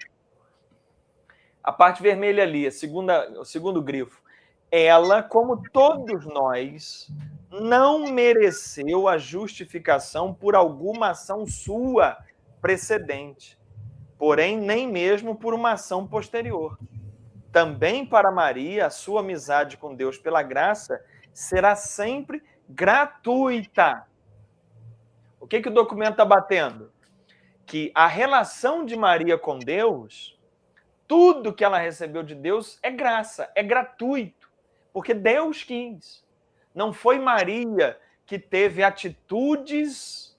A parte vermelha ali, o segundo grifo. Ela, como todos nós, não mereceu a justificação por alguma ação sua precedente, porém nem mesmo por uma ação posterior. Também para Maria, a sua amizade com Deus pela graça será sempre gratuita. O que o documento está batendo? Que a relação de Maria com Deus, tudo que ela recebeu de Deus é graça, é gratuito, porque Deus quis. Não foi Maria que teve atitudes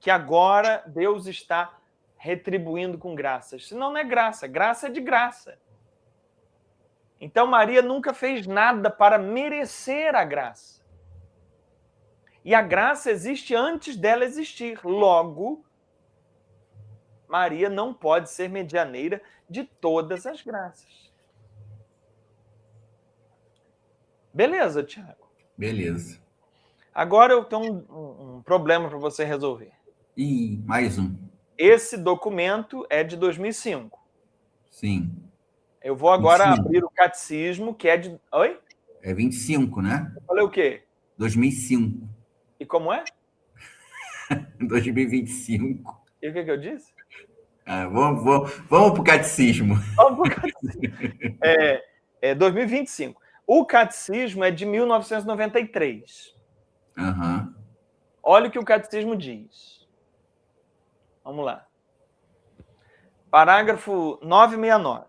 que agora Deus está retribuindo com graças. Senão não é graça, graça é de graça. Então Maria nunca fez nada para merecer a graça. E a graça existe antes dela existir. Logo, Maria não pode ser medianeira de todas as graças. Beleza, Tiago? Beleza. Agora eu tenho um problema para você resolver. E mais um. Esse documento é de 2005. Sim. Eu vou agora 25. abrir o catecismo, que é de... Oi? É 25, né? Eu falei o quê? 2005. E como é? 2025. E o que eu disse? Vamos para o catecismo. Vamos para o catecismo. É 2025. O catecismo é de 1993. Uhum. Olha o que o catecismo diz. Vamos lá. Parágrafo 969.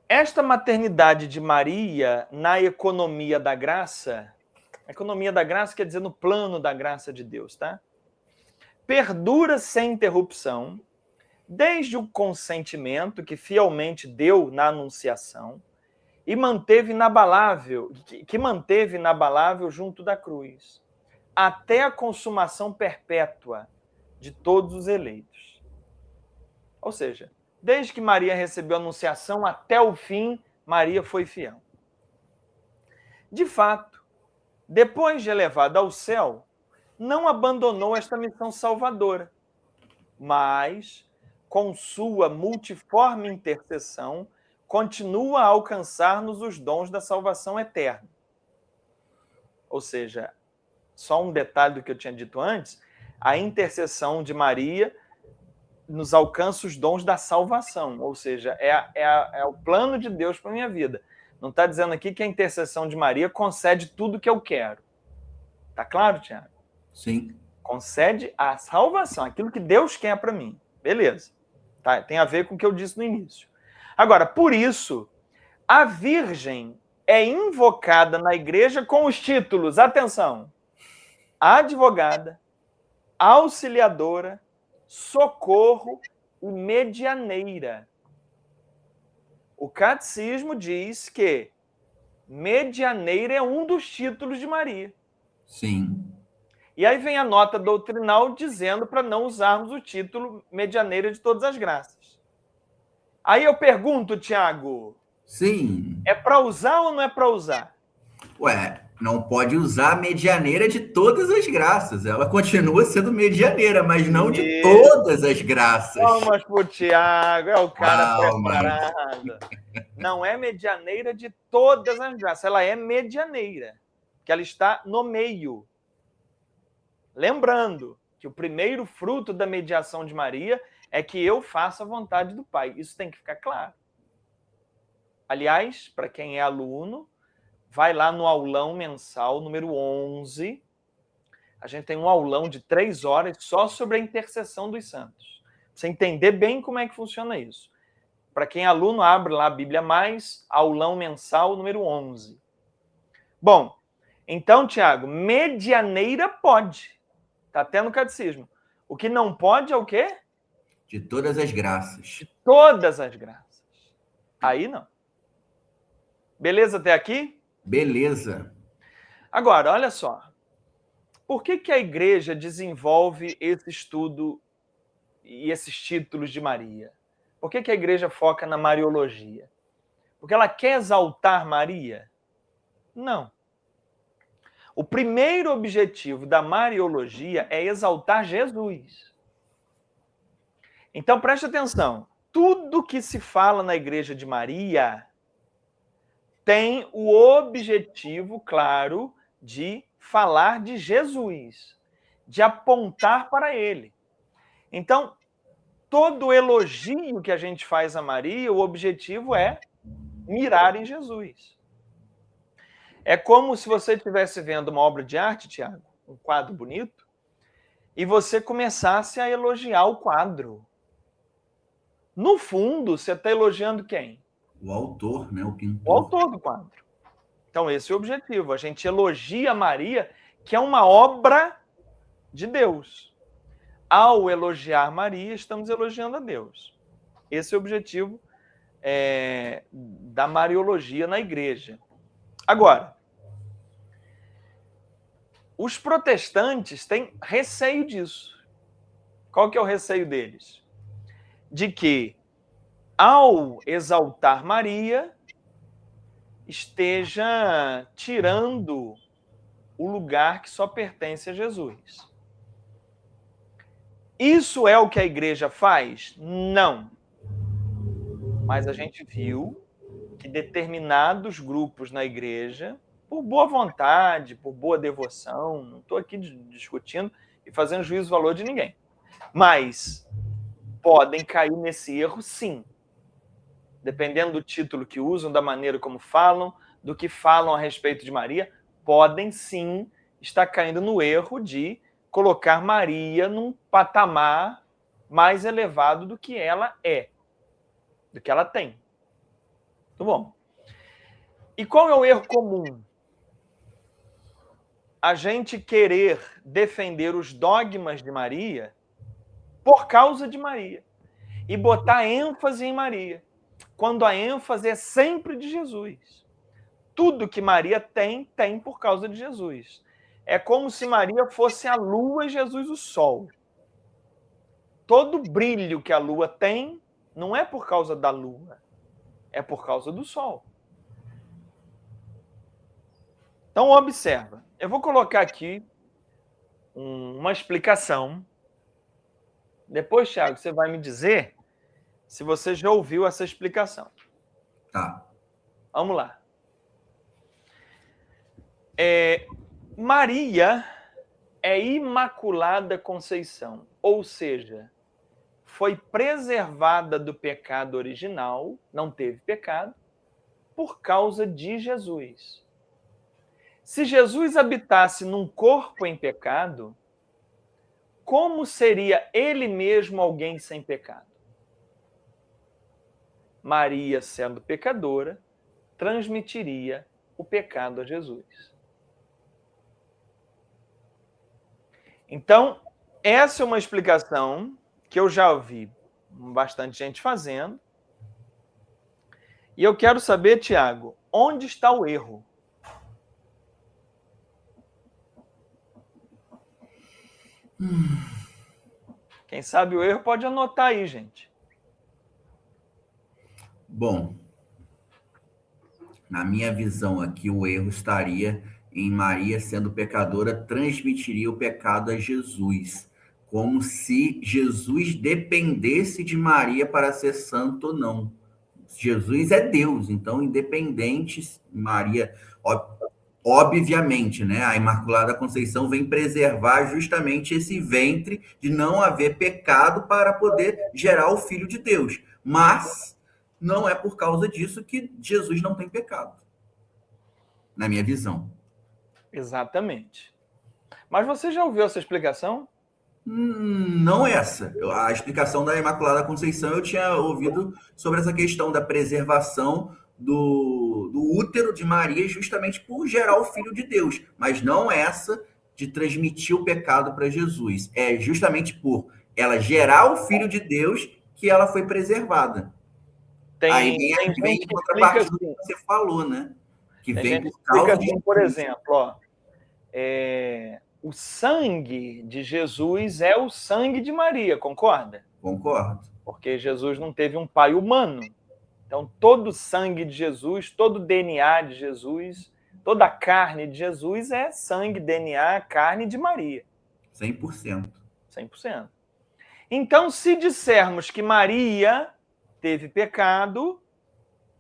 Esta maternidade de Maria na economia da graça, economia da graça quer dizer no plano da graça de Deus, tá? Perdura sem interrupção, desde o consentimento que fielmente deu na anunciação e manteve inabalável, que manteve inabalável junto da cruz, até a consumação perpétua de todos os eleitos. Ou seja, desde que Maria recebeu a anunciação até o fim, Maria foi fiel. De fato, depois de elevada ao céu, não abandonou esta missão salvadora, mas, com sua multiforme intercessão, continua a alcançar-nos os dons da salvação eterna. Ou seja, só um detalhe do que eu tinha dito antes, a intercessão de Maria nos alcança os dons da salvação, ou seja, é o plano de Deus para a minha vida. Não está dizendo aqui que a intercessão de Maria concede tudo que eu quero. Tá claro, Tiago? Sim. Concede a salvação, aquilo que Deus quer para mim. Beleza. Tá? Tem a ver com o que eu disse no início. Agora, por isso, a Virgem é invocada na igreja com os títulos, atenção, advogada, auxiliadora, socorro e medianeira. O catecismo diz que medianeira é um dos títulos de Maria. Sim. E aí vem a nota doutrinal dizendo para não usarmos o título medianeira de todas as graças. Aí eu pergunto, Tiago, Sim. é para usar ou não é para usar? Ué, não pode usar a medianeira de todas as graças. Ela continua sendo medianeira, mas não de todas as graças. Palmas pro Tiago, é o cara Palmas. preparado. Não é medianeira de todas as graças, ela é medianeira, que ela está no meio. Lembrando que o primeiro fruto da mediação de Maria é que eu faça a vontade do Pai. Isso tem que ficar claro. Aliás, para quem é aluno, vai lá no aulão mensal, número 11. A gente tem um aulão de 3 horas só sobre a intercessão dos santos. Pra você entender bem como é que funciona isso. Para quem é aluno, abre lá a Bíblia Mais, aulão mensal número 11. Bom, então, Tiago, medianeira pode. Está até no catecismo. O que não pode é o quê? De todas as graças. De todas as graças. Aí não. Beleza até aqui? Beleza. Agora, olha só. Por que a igreja desenvolve esse estudo e esses títulos de Maria? Por que a igreja foca na Mariologia? Porque ela quer exaltar Maria? Não. O primeiro objetivo da Mariologia é exaltar Jesus. Então, preste atenção. Tudo que se fala na Igreja de Maria tem o objetivo, claro, de falar de Jesus, de apontar para ele. Então, todo elogio que a gente faz a Maria, o objetivo é mirar em Jesus. É como se você estivesse vendo uma obra de arte, Tiago, um quadro bonito, e você começasse a elogiar o quadro. No fundo, você está elogiando quem? O autor, né? O pintor. O autor do quadro. Então, esse é o objetivo. A gente elogia Maria, que é uma obra de Deus. Ao elogiar Maria, estamos elogiando a Deus. Esse é o objetivo da Mariologia na igreja. Agora, os protestantes têm receio disso. Qual que é o receio deles? De que, ao exaltar Maria, esteja tirando o lugar que só pertence a Jesus. Isso é o que a igreja faz? Não. Mas a gente viu que determinados grupos na igreja, por boa vontade, por boa devoção, não estou aqui discutindo e fazendo juízo do valor de ninguém, mas podem cair nesse erro, sim. Dependendo do título que usam, da maneira como falam, do que falam a respeito de Maria, podem sim estar caindo no erro de colocar Maria num patamar mais elevado do que ela é, do que ela tem. Muito bom. E qual é o erro comum? A gente querer defender os dogmas de Maria por causa de Maria e botar ênfase em Maria, quando a ênfase é sempre de Jesus. Tudo que Maria tem por causa de Jesus. É como se Maria fosse a lua e Jesus o sol. Todo brilho que a lua tem não é por causa da lua, é por causa do sol. Então, observa. Eu vou colocar aqui uma explicação. Depois, Thiago, você vai me dizer se você já ouviu essa explicação. Tá. Vamos lá. Maria é Imaculada Conceição, ou seja, foi preservada do pecado original, não teve pecado, por causa de Jesus. Se Jesus habitasse num corpo em pecado, como seria ele mesmo alguém sem pecado? Maria, sendo pecadora, transmitiria o pecado a Jesus. Então, essa é uma explicação que eu já ouvi bastante gente fazendo. E eu quero saber, Tiago, onde está o erro? Quem sabe o erro pode anotar aí, gente. Bom, na minha visão aqui, o erro estaria em Maria, sendo pecadora, transmitiria o pecado a Jesus, como se Jesus dependesse de Maria para ser santo ou não. Jesus é Deus, então, independente, Maria, obviamente, né? A Imaculada Conceição vem preservar justamente esse ventre de não haver pecado para poder gerar o Filho de Deus. Mas não é por causa disso que Jesus não tem pecado, na minha visão. Exatamente. Mas você já ouviu essa explicação? Não essa. A explicação da Imaculada Conceição eu tinha ouvido sobre essa questão da preservação do útero de Maria, justamente por gerar o Filho de Deus, mas não essa de transmitir o pecado para Jesus. É justamente por ela gerar o Filho de Deus que ela foi preservada. Aí Tem vem gente em que explica contrapartida do que assim, você falou, né? Que tem vem gente que por explica causa de assim, por Jesus. exemplo, ó, o sangue de Jesus é o sangue de Maria, concorda? Concordo. Porque Jesus não teve um pai humano. Então, todo o sangue de Jesus, todo o DNA de Jesus, toda a carne de Jesus é sangue, DNA, carne de Maria. 100%. 100%. Então, se dissermos que Maria teve pecado,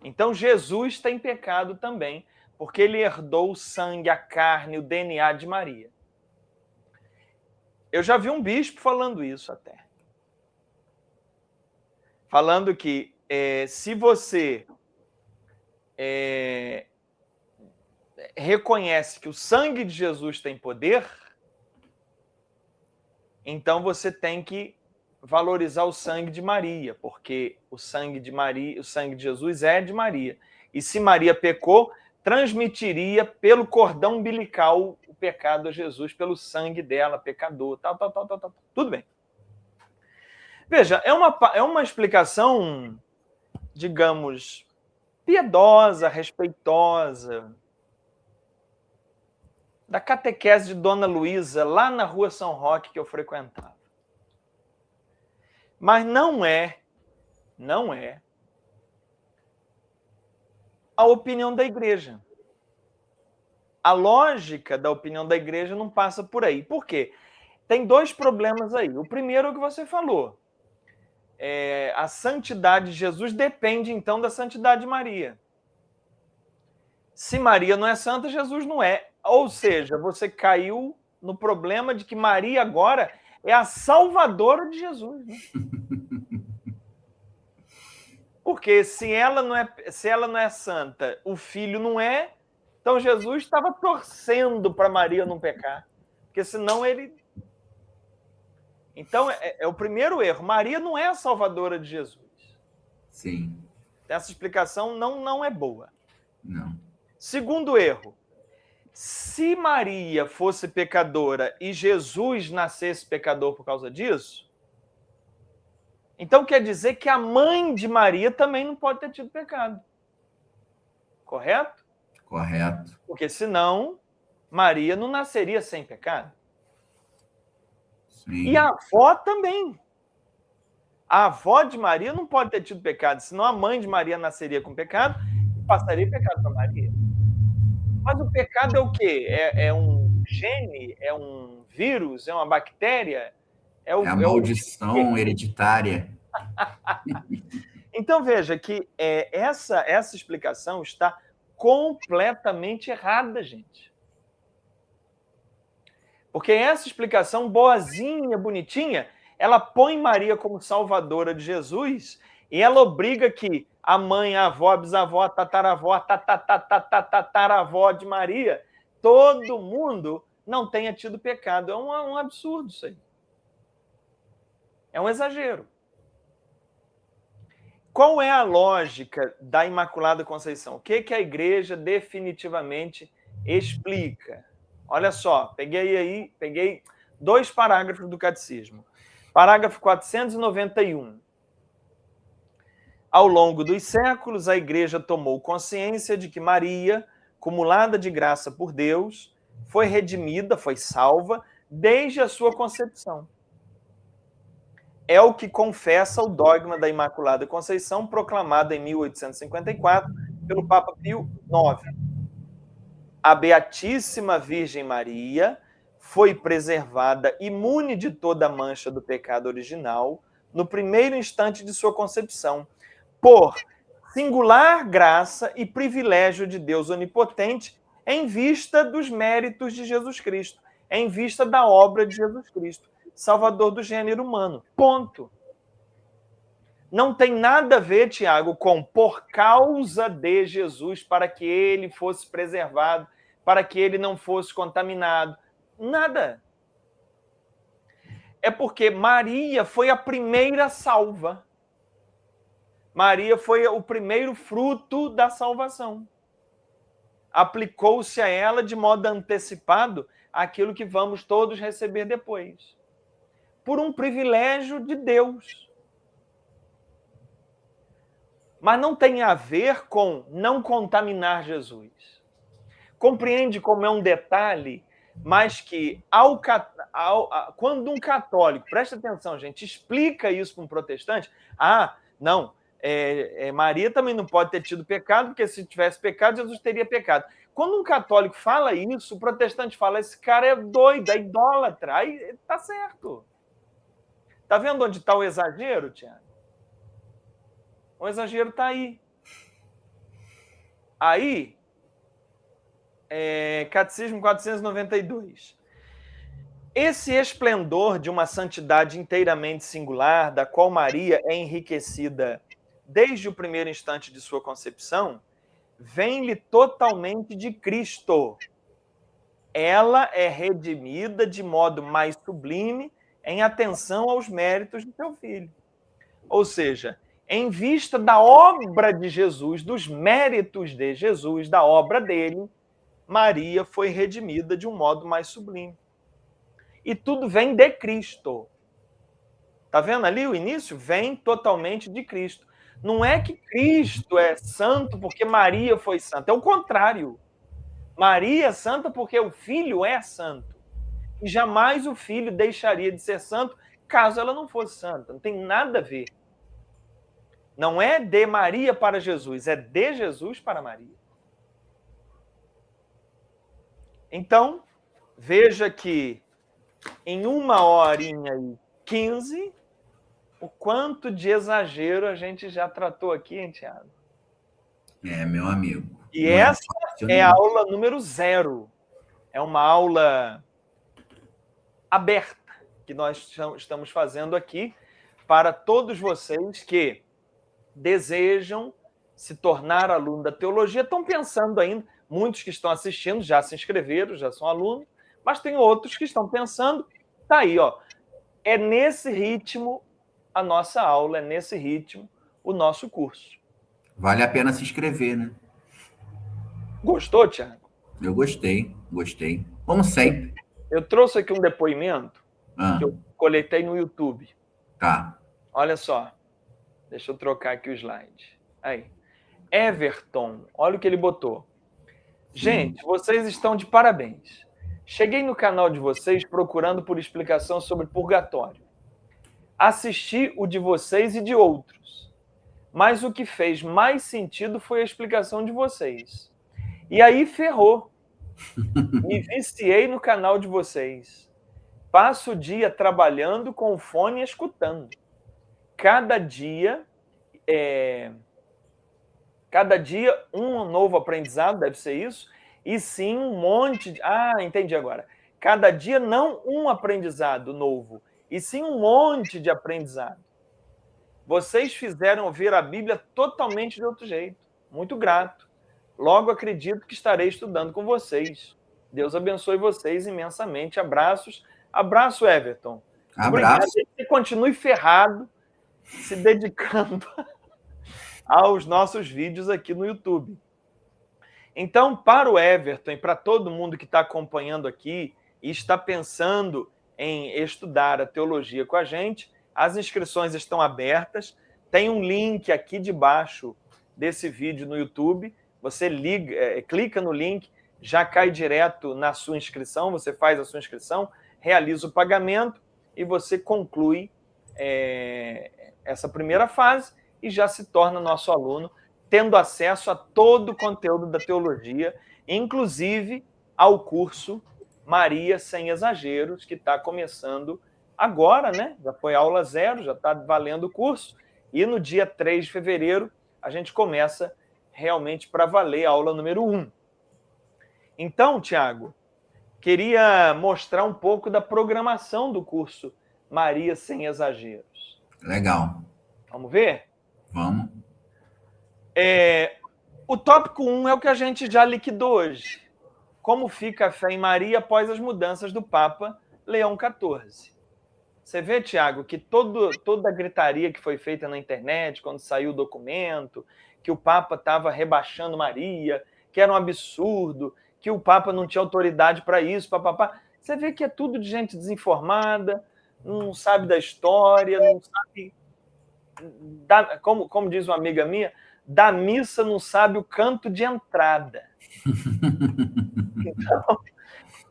então Jesus tem pecado também, porque ele herdou o sangue, a carne, o DNA de Maria. Eu já vi um bispo falando isso até. Falando que se você reconhece que o sangue de Jesus tem poder, então você tem que valorizar o sangue de Maria, porque o sangue de Maria, o sangue de Jesus é de Maria. E se Maria pecou, transmitiria pelo cordão umbilical o pecado a Jesus, pelo sangue dela, pecador, tal. Tudo bem. Veja, é uma explicação, digamos, piedosa, respeitosa, da catequese de Dona Luísa, lá na Rua São Roque, que eu frequentava. Mas não é a opinião da igreja. A lógica da opinião da igreja não passa por aí. Por quê? Tem dois problemas aí. O primeiro é o que você falou. A santidade de Jesus depende, então, da santidade de Maria. Se Maria não é santa, Jesus não é. Ou seja, você caiu no problema de que Maria agora é a salvadora de Jesus. Né? Porque se ela não é santa, o filho não é, então Jesus estava torcendo para Maria não pecar. Porque senão ele... Então, é o primeiro erro. Maria não é a salvadora de Jesus. Sim. Essa explicação não é boa. Não. Segundo erro. Se Maria fosse pecadora e Jesus nascesse pecador por causa disso, então quer dizer que a mãe de Maria também não pode ter tido pecado. Correto? Correto. Porque senão Maria não nasceria sem pecado. Sim. E a avó também. A avó de Maria não pode ter tido pecado, senão a mãe de Maria nasceria com pecado e passaria pecado para Maria. Mas o pecado é o quê? É um gene? É um vírus? É uma bactéria? É a maldição hereditária. Então, veja que essa explicação está completamente errada, gente. Porque essa explicação boazinha, bonitinha, ela põe Maria como salvadora de Jesus e ela obriga que a mãe, a avó, a bisavó, a tataravó, a tataravó de Maria, todo mundo não tenha tido pecado. É um absurdo isso aí. É um exagero. Qual é a lógica da Imaculada Conceição? O que a igreja definitivamente explica? Olha só, peguei 2 parágrafos do Catecismo. Parágrafo 491. Ao longo dos séculos, a igreja tomou consciência de que Maria, cumulada de graça por Deus, foi redimida, foi salva, desde a sua concepção. É o que confessa o dogma da Imaculada Conceição, proclamado em 1854 pelo Papa Pio IX. A Beatíssima Virgem Maria foi preservada imune de toda mancha do pecado original no primeiro instante de sua concepção, por singular graça e privilégio de Deus Onipotente em vista dos méritos de Jesus Cristo, em vista da obra de Jesus Cristo, Salvador do gênero humano. Ponto. Não tem nada a ver, Tiago, com por causa de Jesus, para que ele fosse preservado, para que ele não fosse contaminado. Nada. É porque Maria foi a primeira salva. Maria foi o primeiro fruto da salvação. Aplicou-se a ela de modo antecipado aquilo que vamos todos receber depois. Por um privilégio de Deus. Mas não tem a ver com não contaminar Jesus. Compreende como é um detalhe, mas que quando um católico, presta atenção, gente, explica isso para um protestante, não, Maria também não pode ter tido pecado, porque se tivesse pecado, Jesus teria pecado. Quando um católico fala isso, o protestante fala, esse cara é doido, é idólatra, aí tá certo. Tá vendo onde está o exagero, Tiago? O exagero está aí. Aí, Catecismo 492. Esse esplendor de uma santidade inteiramente singular, da qual Maria é enriquecida desde o primeiro instante de sua concepção, vem-lhe totalmente de Cristo. Ela é redimida de modo mais sublime em atenção aos méritos de seu filho. Ou seja, em vista da obra de Jesus, dos méritos de Jesus, da obra dele, Maria foi redimida de um modo mais sublime. E tudo vem de Cristo. Está vendo ali o início? Vem totalmente de Cristo. Não é que Cristo é santo porque Maria foi santa, é o contrário. Maria é santa porque o Filho é santo. E jamais o Filho deixaria de ser santo caso ela não fosse santa. Não tem nada a ver. Não é de Maria para Jesus, é de Jesus para Maria. Então, veja que em 1h15, o quanto de exagero a gente já tratou aqui, hein, Tiago? Meu amigo. E essa é a aula número 0. É uma aula aberta que nós estamos fazendo aqui para todos vocês que desejam se tornar aluno da teologia, estão pensando ainda, muitos que estão assistindo já se inscreveram, já são alunos, mas tem outros que estão pensando, tá aí, ó, é nesse ritmo a nossa aula, é nesse ritmo o nosso curso. Vale a pena se inscrever, né? Gostou, Tiago? Eu gostei. Como sempre. Eu trouxe aqui um depoimento que eu coletei no YouTube. Tá. Olha só. Deixa eu trocar aqui o slide. Aí. Everton, olha o que ele botou. Gente, vocês estão de parabéns. Cheguei no canal de vocês procurando por explicação sobre purgatório. Assisti o de vocês e de outros. Mas o que fez mais sentido foi a explicação de vocês. E aí ferrou. Me viciei no canal de vocês. Passo o dia trabalhando com o fone e escutando. Cada dia um novo aprendizado, deve ser isso, e sim um monte de... entendi agora. Cada dia não um aprendizado novo, e sim um monte de aprendizado. Vocês fizeram ver a Bíblia totalmente de outro jeito. Muito grato. Logo acredito que estarei estudando com vocês. Deus abençoe vocês imensamente. Abraços. Abraço, Everton. Abraço. Que continue ferrado, se dedicando aos nossos vídeos aqui no YouTube. Então, para o Everton e para todo mundo que está acompanhando aqui e está pensando em estudar a teologia com a gente, as inscrições estão abertas. Tem um link aqui debaixo desse vídeo no YouTube. Você clica no link, já cai direto na sua inscrição, você faz a sua inscrição, realiza o pagamento e você conclui essa primeira fase e já se torna nosso aluno, tendo acesso a todo o conteúdo da teologia, inclusive ao curso Maria Sem Exageros, que está começando agora, né? Já foi aula 0, já está valendo o curso, e no dia 3 de fevereiro a gente começa realmente para valer a aula número 1. Então, Tiago, queria mostrar um pouco da programação do curso Maria Sem Exageros. Legal. Vamos ver? Vamos. O tópico 1 é o que a gente já liquidou hoje. Como fica a fé em Maria após as mudanças do Papa Leão XIV. Você vê, Tiago, que toda a gritaria que foi feita na internet, quando saiu o documento, que o Papa estava rebaixando Maria, que era um absurdo, que o Papa não tinha autoridade para isso, papapá. Você vê que é tudo de gente desinformada, não sabe da história, não sabe... como diz uma amiga minha, da missa não sabe o canto de entrada.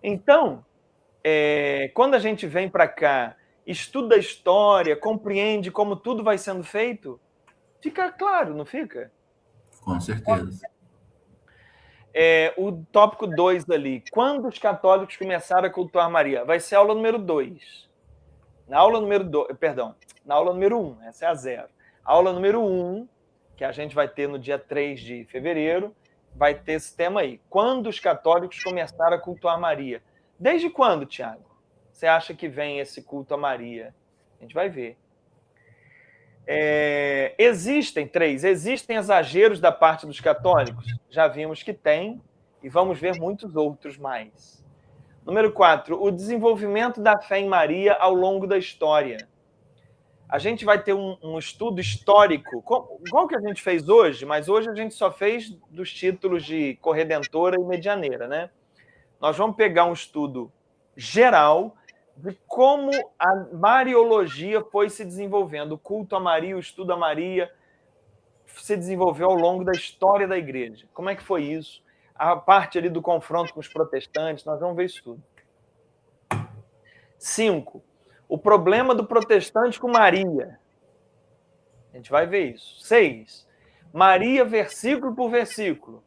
Então quando a gente vem para cá, estuda a história, compreende como tudo vai sendo feito, fica claro, não fica? Com certeza. O tópico 2 ali, quando os católicos começaram a cultuar Maria? Vai ser a aula número 2. Na aula número 2, perdão, na aula número 1, essa é a 0. A aula número 1, que a gente vai ter no dia 3 de fevereiro, vai ter esse tema aí. Quando os católicos começaram a cultuar Maria? Desde quando, Tiago? Você acha que vem esse culto a Maria? A gente vai ver. Existem exageros da parte dos católicos? Já vimos que tem, e vamos ver muitos outros mais. Número 4, o desenvolvimento da fé em Maria ao longo da história. A gente vai ter um estudo histórico, igual que a gente fez hoje, mas hoje a gente só fez dos títulos de corredentora e medianeira, né? Nós vamos pegar um estudo geral de como a mariologia foi se desenvolvendo, o culto a Maria, o estudo a Maria se desenvolveu ao longo da história da igreja. Como é que foi isso? A parte ali do confronto com os protestantes, nós vamos ver isso tudo. 5. O problema do protestante com Maria. A gente vai ver isso. 6. Maria, versículo por versículo.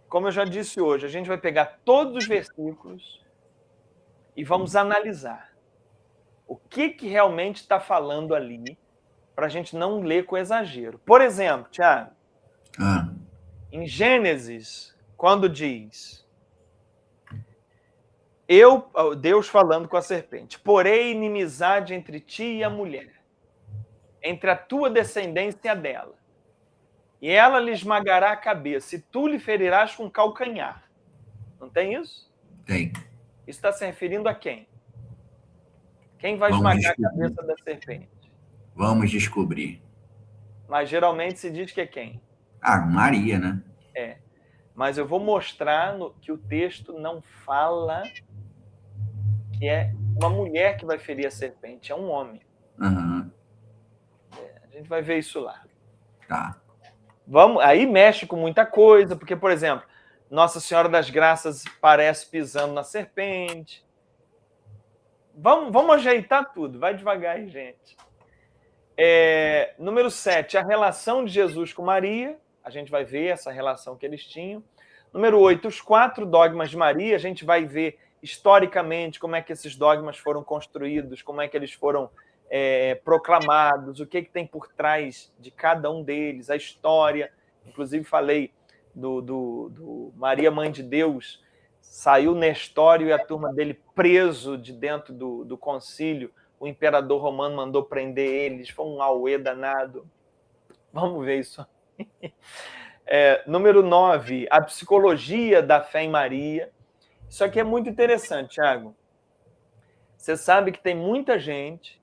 Como eu já disse hoje, a gente vai pegar todos os versículos e vamos analisar o que realmente está falando ali, para a gente não ler com exagero. Por exemplo, Tiago, em Gênesis, quando diz... Deus falando com a serpente, porém inimizade entre ti e a mulher, entre a tua descendência e a dela, e ela lhe esmagará a cabeça, e tu lhe ferirás com calcanhar. Não tem isso? Tem. Isso está se referindo a quem? Quem vai esmagar a cabeça da serpente? Vamos descobrir. Mas geralmente se diz que é quem? Maria, né? Mas eu vou mostrar que o texto não fala que é uma mulher que vai ferir a serpente, é um homem. Uhum. A gente vai ver isso lá. Tá. Aí mexe com muita coisa, porque, por exemplo, Nossa Senhora das Graças parece pisando na serpente. Vamos ajeitar tudo, vai devagar aí, gente. Número 7, a relação de Jesus com Maria. A gente vai ver essa relação que eles tinham. Número 8, os 4 dogmas de Maria. A gente vai ver historicamente como é que esses dogmas foram construídos, como é que eles foram proclamados, o que tem por trás de cada um deles, a história. Inclusive falei do Maria Mãe de Deus, saiu Nestório e a turma dele preso de dentro do concílio, o imperador romano mandou prender eles, foi um auê danado. Vamos ver isso. Número 9, a psicologia da fé em Maria. Isso aqui é muito interessante, Thiago. Você sabe que tem muita gente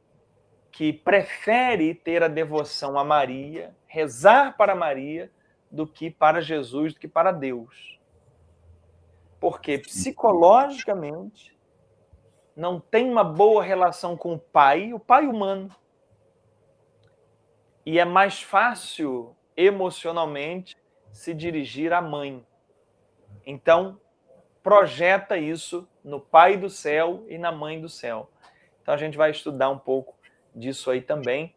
que prefere ter a devoção a Maria, rezar para Maria, do que para Jesus, do que para Deus. Porque psicologicamente não tem uma boa relação com o pai humano. E é mais fácil, emocionalmente, se dirigir à mãe. Então, projeta isso no Pai do céu e na Mãe do céu. Então, a gente vai estudar um pouco disso aí também.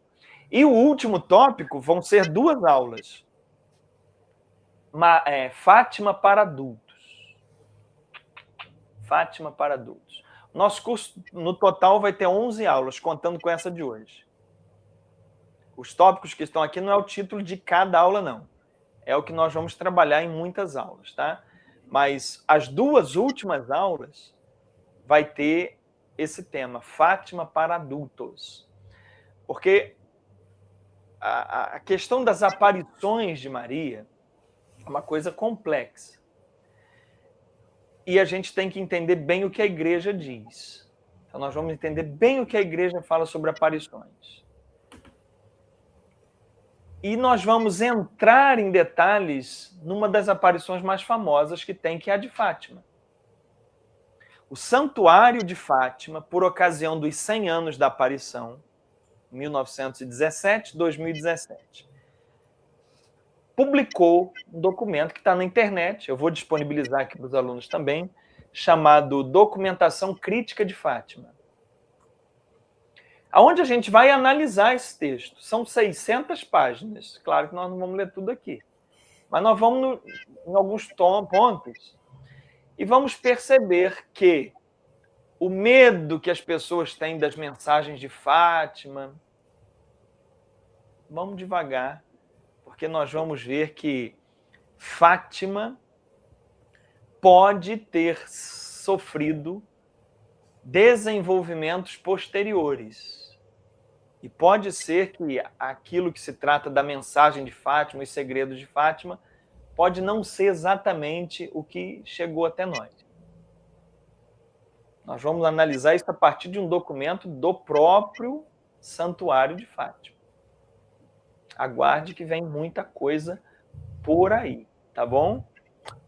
E o último tópico vão ser 2 aulas. Fátima para adultos. Fátima para adultos. Nosso curso, no total, vai ter 11 aulas, contando com essa de hoje. Os tópicos que estão aqui não é o título de cada aula, não. É o que nós vamos trabalhar em muitas aulas, tá? Mas as 2 últimas aulas vai ter esse tema, Fátima para adultos. Porque a questão das aparições de Maria é uma coisa complexa. E a gente tem que entender bem o que a igreja diz. Então, nós vamos entender bem o que a igreja fala sobre aparições. E nós vamos entrar em detalhes numa das aparições mais famosas que tem, que é a de Fátima. O Santuário de Fátima, por ocasião dos 100 anos da aparição, 1917, 2017, publicou um documento que está na internet, eu vou disponibilizar aqui para os alunos também, chamado Documentação Crítica de Fátima, aonde a gente vai analisar esse texto. São 600 páginas. Claro que nós não vamos ler tudo aqui, mas nós vamos em alguns pontos e vamos perceber que o medo que as pessoas têm das mensagens de Fátima... Vamos devagar, porque nós vamos ver que Fátima pode ter sofrido desenvolvimentos posteriores. E pode ser que aquilo que se trata da mensagem de Fátima, os segredos de Fátima, pode não ser exatamente o que chegou até nós. Nós vamos analisar isso a partir de um documento do próprio Santuário de Fátima. Aguarde que vem muita coisa por aí, tá bom?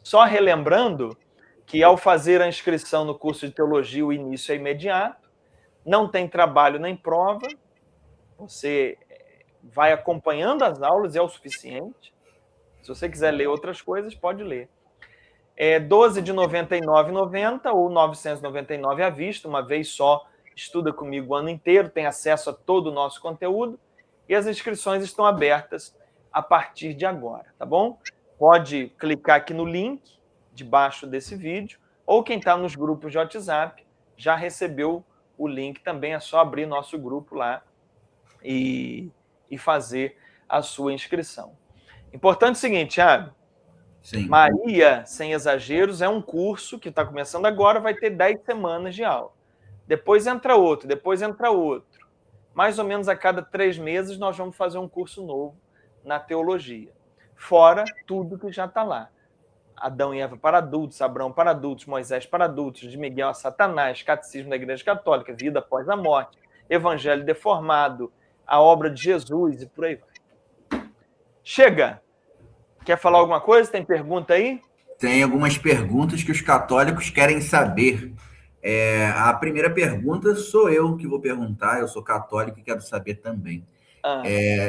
Só relembrando que ao fazer a inscrição no curso de teologia, o início é imediato, não tem trabalho nem prova, você vai acompanhando as aulas e é o suficiente. Se você quiser ler outras coisas, pode ler. É 12 de R$ 99,90 ou R$ 999 à vista, uma vez só, estuda comigo o ano inteiro, tem acesso a todo o nosso conteúdo e as inscrições estão abertas a partir de agora, tá bom? Pode clicar aqui no link debaixo desse vídeo ou quem está nos grupos de WhatsApp já recebeu o link também, é só abrir nosso grupo lá e fazer a sua inscrição. Importante o seguinte, Thiago, sim. Maria, sem exageros, é um curso que está começando agora, vai ter 10 semanas de aula. Depois entra outro, depois entra outro. Mais ou menos a cada 3 meses nós vamos fazer um curso novo na teologia. Fora tudo que já está lá. Adão e Eva para adultos, Abraão para adultos, Moisés para adultos, de Miguel a Satanás, Catecismo da Igreja Católica, Vida após a morte, Evangelho deformado, a obra de Jesus e por aí vai. Chega! Quer falar alguma coisa? Tem pergunta aí? Tem algumas perguntas que os católicos querem saber. A primeira pergunta sou eu que vou perguntar, eu sou católico e quero saber também.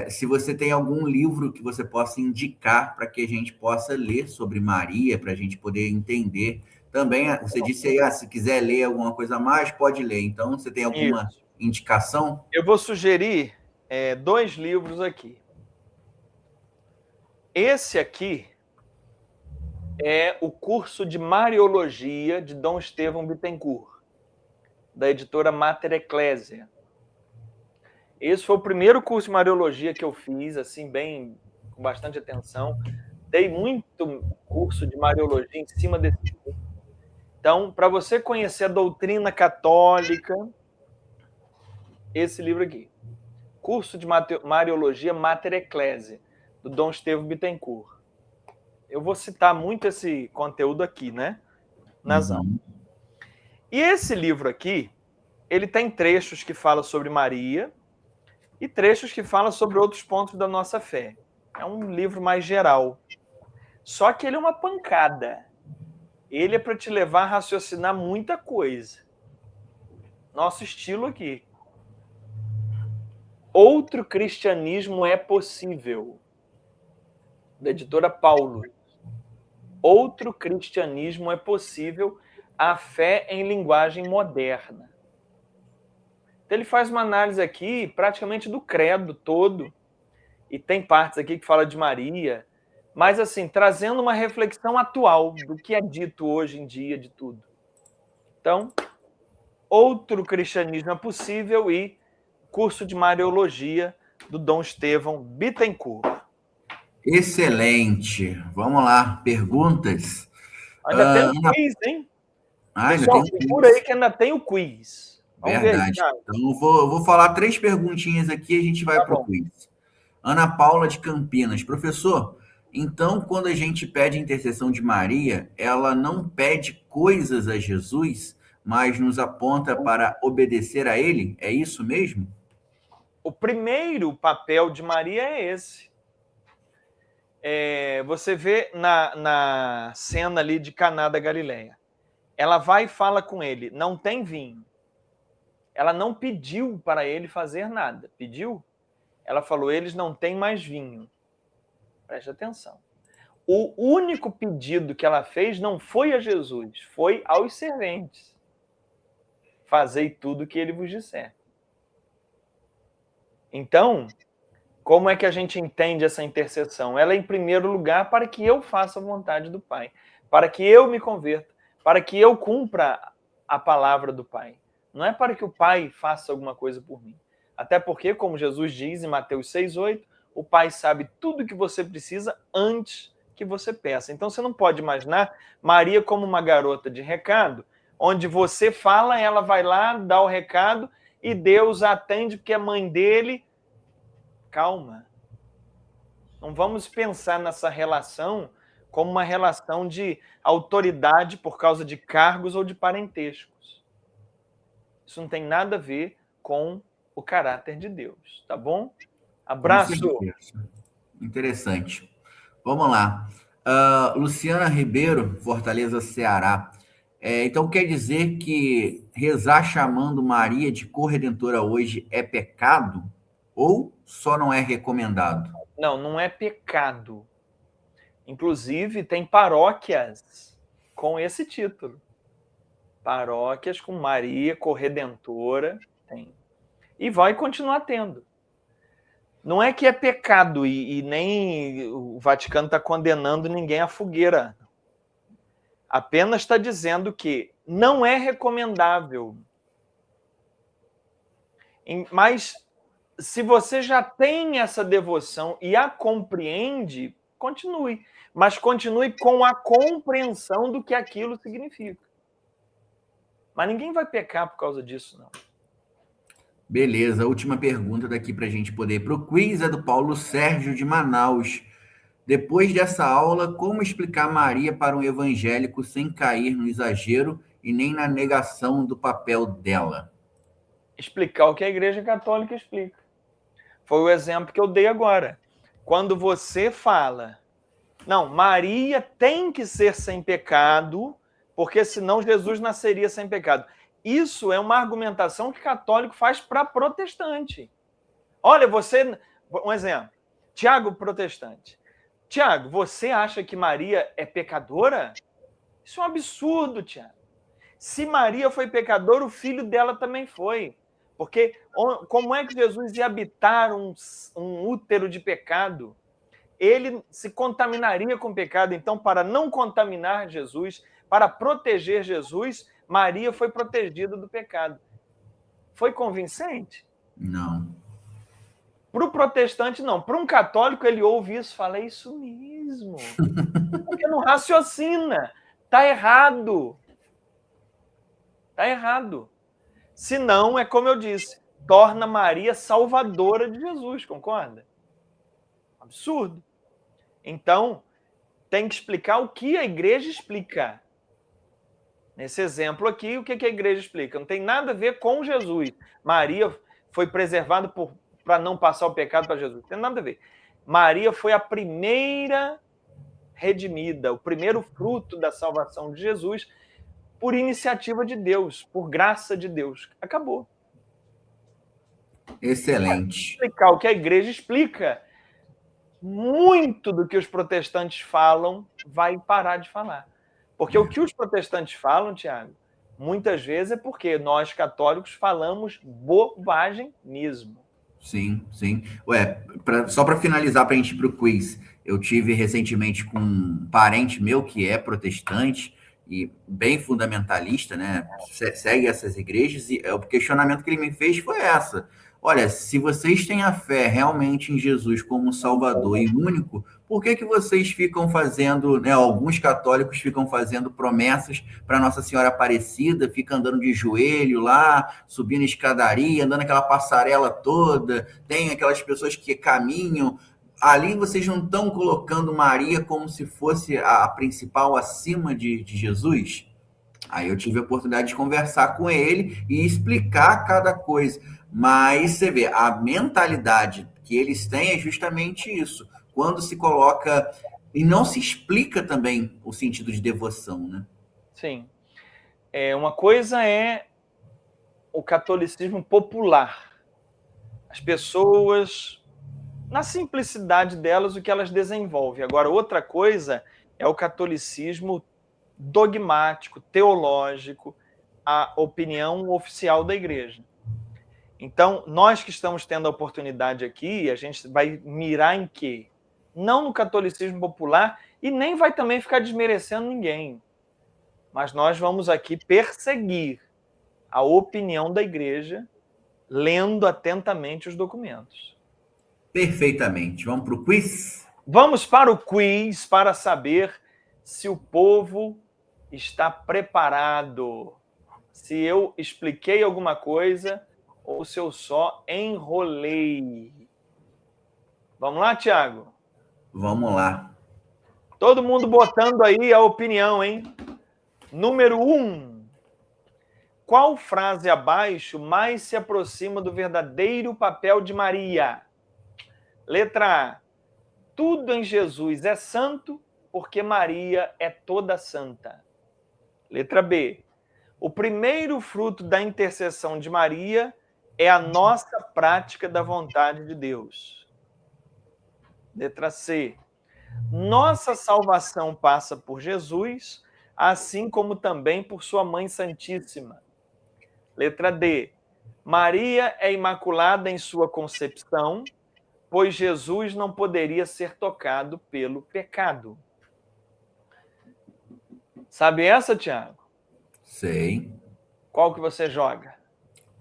Se você tem algum livro que você possa indicar para que a gente possa ler sobre Maria, para a gente poder entender. Também, você disse aí, se quiser ler alguma coisa a mais, pode ler. Então, você tem alguma indicação? Eu vou sugerir 2 livros aqui. Esse aqui é o curso de Mariologia de Dom Estevão Bittencourt, da editora Mater Ecclesia. Esse foi o primeiro curso de Mariologia que eu fiz, assim, bem, com bastante atenção. Dei muito curso de Mariologia em cima desse livro. Então, para você conhecer a doutrina católica, esse livro aqui. Curso de Mariologia Mater Ecclesia, do Dom Estevão Bittencourt. Eu vou citar muito esse conteúdo aqui, né? Nas aulas. E esse livro aqui, ele tem trechos que falam sobre Maria e trechos que falam sobre outros pontos da nossa fé. É um livro mais geral. Só que ele é uma pancada. Ele é para te levar a raciocinar muita coisa. Nosso estilo aqui. Outro Cristianismo é Possível, da editora Paulo. Outro Cristianismo é Possível, a fé em linguagem moderna. Então ele faz uma análise aqui praticamente do credo todo, e tem partes aqui que fala de Maria, mas assim, trazendo uma reflexão atual do que é dito hoje em dia de tudo. Então, Outro Cristianismo é Possível e Curso de Mariologia do Dom Estevão Bittencourt. Excelente. Vamos lá, perguntas. Ainda tem o quiz, hein? Pessoal, segura aí que ainda tem o quiz. Vamos verdade. Ver, então, eu vou falar 3 perguntinhas aqui e a gente vai para o quiz. Ana Paula de Campinas. Professor, então, quando a gente pede a intercessão de Maria, ela não pede coisas a Jesus, mas nos aponta para obedecer a ele? É isso mesmo? O primeiro papel de Maria é esse. Você vê na cena ali de Caná da Galileia. Ela vai e fala com ele, não tem vinho. Ela não pediu para ele fazer nada. Pediu? Ela falou, eles não têm mais vinho. Preste atenção. O único pedido que ela fez não foi a Jesus, foi aos serventes. Fazei tudo o que ele vos disser. Então, como é que a gente entende essa intercessão? Ela é, em primeiro lugar, para que eu faça a vontade do Pai, para que eu me converta, para que eu cumpra a palavra do Pai. Não é para que o Pai faça alguma coisa por mim. Até porque, como Jesus diz em Mateus 6,8, o Pai sabe tudo o que você precisa antes que você peça. Então, você não pode imaginar Maria como uma garota de recado, onde você fala, ela vai lá, dá o recado, e Deus a atende porque é mãe dele. Calma. Não vamos pensar nessa relação como uma relação de autoridade por causa de cargos ou de parentescos. Isso não tem nada a ver com o caráter de Deus, tá bom? Abraço. Interessante. Vamos lá. Luciana Ribeiro, Fortaleza, Ceará. Então quer dizer que rezar chamando Maria de corredentora hoje é pecado? Ou só não é recomendado? Não, não é pecado. Inclusive, tem paróquias com esse título. Paróquias com Maria Corredentora, tem. E vai continuar tendo. Não é que é pecado e nem o Vaticano está condenando ninguém à fogueira. Apenas está dizendo que não é recomendável. Mas se você já tem essa devoção e a compreende, continue. Mas continue com a compreensão do que aquilo significa. Mas ninguém vai pecar por causa disso, não. Beleza, última pergunta daqui para a gente poder ir para o quiz é do Paulo Sérgio de Manaus. Depois dessa aula, como explicar Maria para um evangélico sem cair no exagero e nem na negação do papel dela? Explicar o que a Igreja Católica explica. Foi o exemplo que eu dei agora. Quando você fala, não, Maria tem que ser sem pecado, porque senão Jesus nasceria sem pecado. Isso é uma argumentação que católico faz para protestante. Olha, você... Um exemplo. Tiago, protestante. Tiago, você acha que Maria é pecadora? Isso é um absurdo, Tiago. Se Maria foi pecadora, o filho dela também foi. Porque como é que Jesus ia habitar um útero de pecado? Ele se contaminaria com o pecado. Então, para não contaminar Jesus, para proteger Jesus, Maria foi protegida do pecado. Foi convincente? Não. Para o protestante, não. Para um católico, ele ouve isso e fala, é isso mesmo. Porque não raciocina. Está errado. Está errado. Se não, é como eu disse, torna Maria salvadora de Jesus, concorda? Absurdo. Então, tem que explicar o que a igreja explica. Nesse exemplo aqui, o que a igreja explica? Não tem nada a ver com Jesus. Maria foi preservada para não passar o pecado para Jesus. Não tem nada a ver. Maria foi a primeira redimida, o primeiro fruto da salvação de Jesus, por iniciativa de Deus, por graça de Deus. Acabou. Excelente. Explicar o que a igreja explica, muito do que os protestantes falam vai parar de falar. Porque o que os protestantes falam, Tiago, muitas vezes é porque nós católicos falamos bobagem mesmo. Sim, sim. Só para finalizar, para a gente ir para o quiz, eu tive recentemente com um parente meu que é protestante e bem fundamentalista, né? Segue essas igrejas, e o questionamento que ele me fez foi essa. Olha, se vocês têm a fé realmente em Jesus como Salvador e único, por que vocês ficam fazendo, né? Alguns católicos ficam fazendo promessas para Nossa Senhora Aparecida, ficam andando de joelho lá, subindo escadaria, andando aquela passarela toda, tem aquelas pessoas que caminham. Ali vocês não estão colocando Maria como se fosse a principal acima de Jesus? Aí eu tive a oportunidade de conversar com ele e explicar cada coisa. Mas você vê, a mentalidade que eles têm é justamente isso. Quando se coloca. E não se explica também o sentido de devoção, né? Sim. Uma coisa é o catolicismo popular. As pessoas, na simplicidade delas, o que elas desenvolvem. Agora, outra coisa é o catolicismo dogmático, teológico, a opinião oficial da igreja. Então, nós que estamos tendo a oportunidade aqui, a gente vai mirar em quê? Não no catolicismo popular e nem vai também ficar desmerecendo ninguém. Mas nós vamos aqui perseguir a opinião da igreja, lendo atentamente os documentos. Perfeitamente. Vamos para o quiz? Vamos para o quiz para saber se o povo está preparado, se eu expliquei alguma coisa ou se eu só enrolei. Vamos lá, Tiago? Vamos lá. Todo mundo botando aí a opinião, hein? Número 1. Qual frase abaixo mais se aproxima do verdadeiro papel de Maria? Letra A. Tudo em Jesus é santo, porque Maria é toda santa. Letra B. O primeiro fruto da intercessão de Maria é a nossa prática da vontade de Deus. Letra C. Nossa salvação passa por Jesus, assim como também por sua Mãe Santíssima. Letra D. Maria é imaculada em sua concepção, pois Jesus não poderia ser tocado pelo pecado. Sabe essa, Tiago? Sei. Qual que você joga?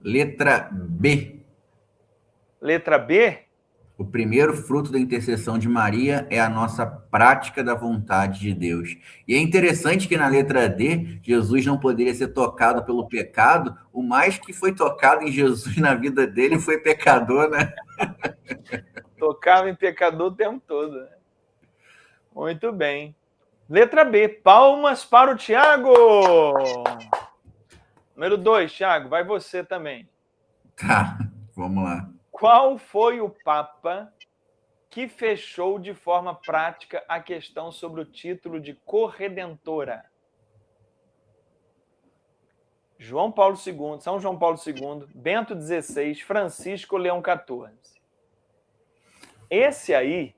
Letra B. Letra B? O primeiro fruto da intercessão de Maria é a nossa prática da vontade de Deus. E é interessante que na letra D, Jesus não poderia ser tocado pelo pecado. O mais que foi tocado em Jesus na vida dele foi pecador, né? Tocava em pecador o tempo todo. Né? Muito bem. Letra B. Palmas para o Tiago. Número 2, Tiago, vai você também. Tá, vamos lá. Qual foi o Papa que fechou de forma prática a questão sobre o título de corredentora? João Paulo II, São João Paulo II, Bento XVI, Francisco Leão XIV. Esse aí,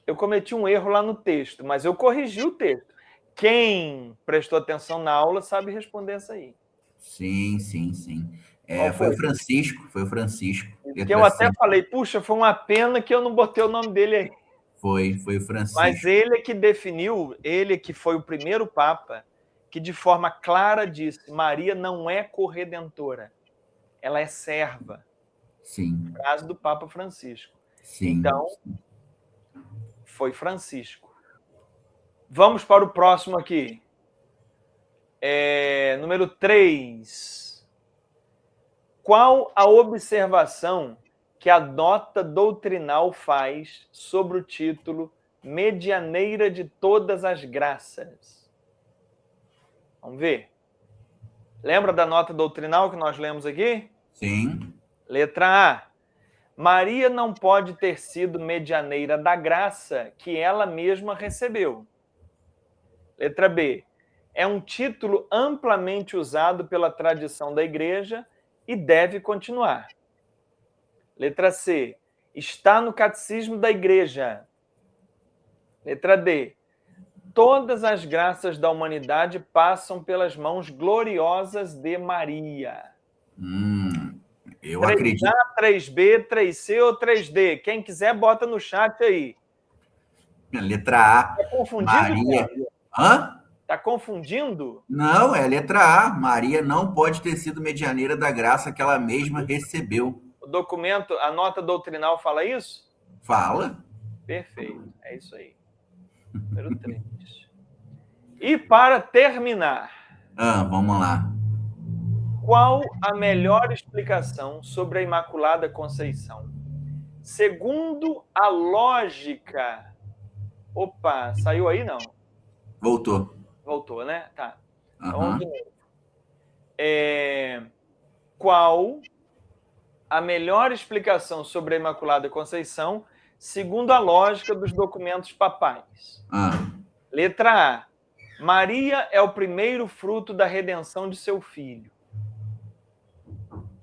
eu cometi um erro lá no texto, mas eu corrigi o texto. Quem prestou atenção na aula sabe responder essa aí. Sim, sim, sim. Foi o Francisco, foi o Francisco. Que eu até falei, puxa, foi uma pena que eu não botei o nome dele aí. Foi o Francisco. Mas ele é que definiu, ele que foi o primeiro Papa, que de forma clara disse, Maria não é corredentora, ela é serva. Sim. Frase do Papa Francisco. Sim. Então, foi Francisco. Vamos para o próximo aqui. Número 3. Qual a observação que a nota doutrinal faz sobre o título Medianeira de Todas as Graças? Vamos ver. Lembra da nota doutrinal que nós lemos aqui? Sim. Letra A. Maria não pode ter sido medianeira da graça que ela mesma recebeu. Letra B. É um título amplamente usado pela tradição da Igreja e deve continuar. Letra C. Está no Catecismo da Igreja. Letra D. Todas as graças da humanidade passam pelas mãos gloriosas de Maria. Eu 3A, acredito. 3B, 3C ou 3D? Quem quiser, bota no chat aí. Letra A. Tá confundindo? Maria. Hã? Tá confundindo? Não, é letra A. Maria não pode ter sido medianeira da graça que ela mesma recebeu. O documento, a nota doutrinal fala isso? Fala. Perfeito, é isso aí. Número 3. E para terminar, Vamos lá. qual a melhor explicação sobre a Imaculada Conceição? Segundo a lógica... Opa, saiu aí não? Voltou. Voltou, né? Tá. Então, Aham. vamos de novo. Qual a melhor explicação sobre a Imaculada Conceição segundo a lógica dos documentos papais? Ah, Letra A. Maria é o primeiro fruto da redenção de seu filho.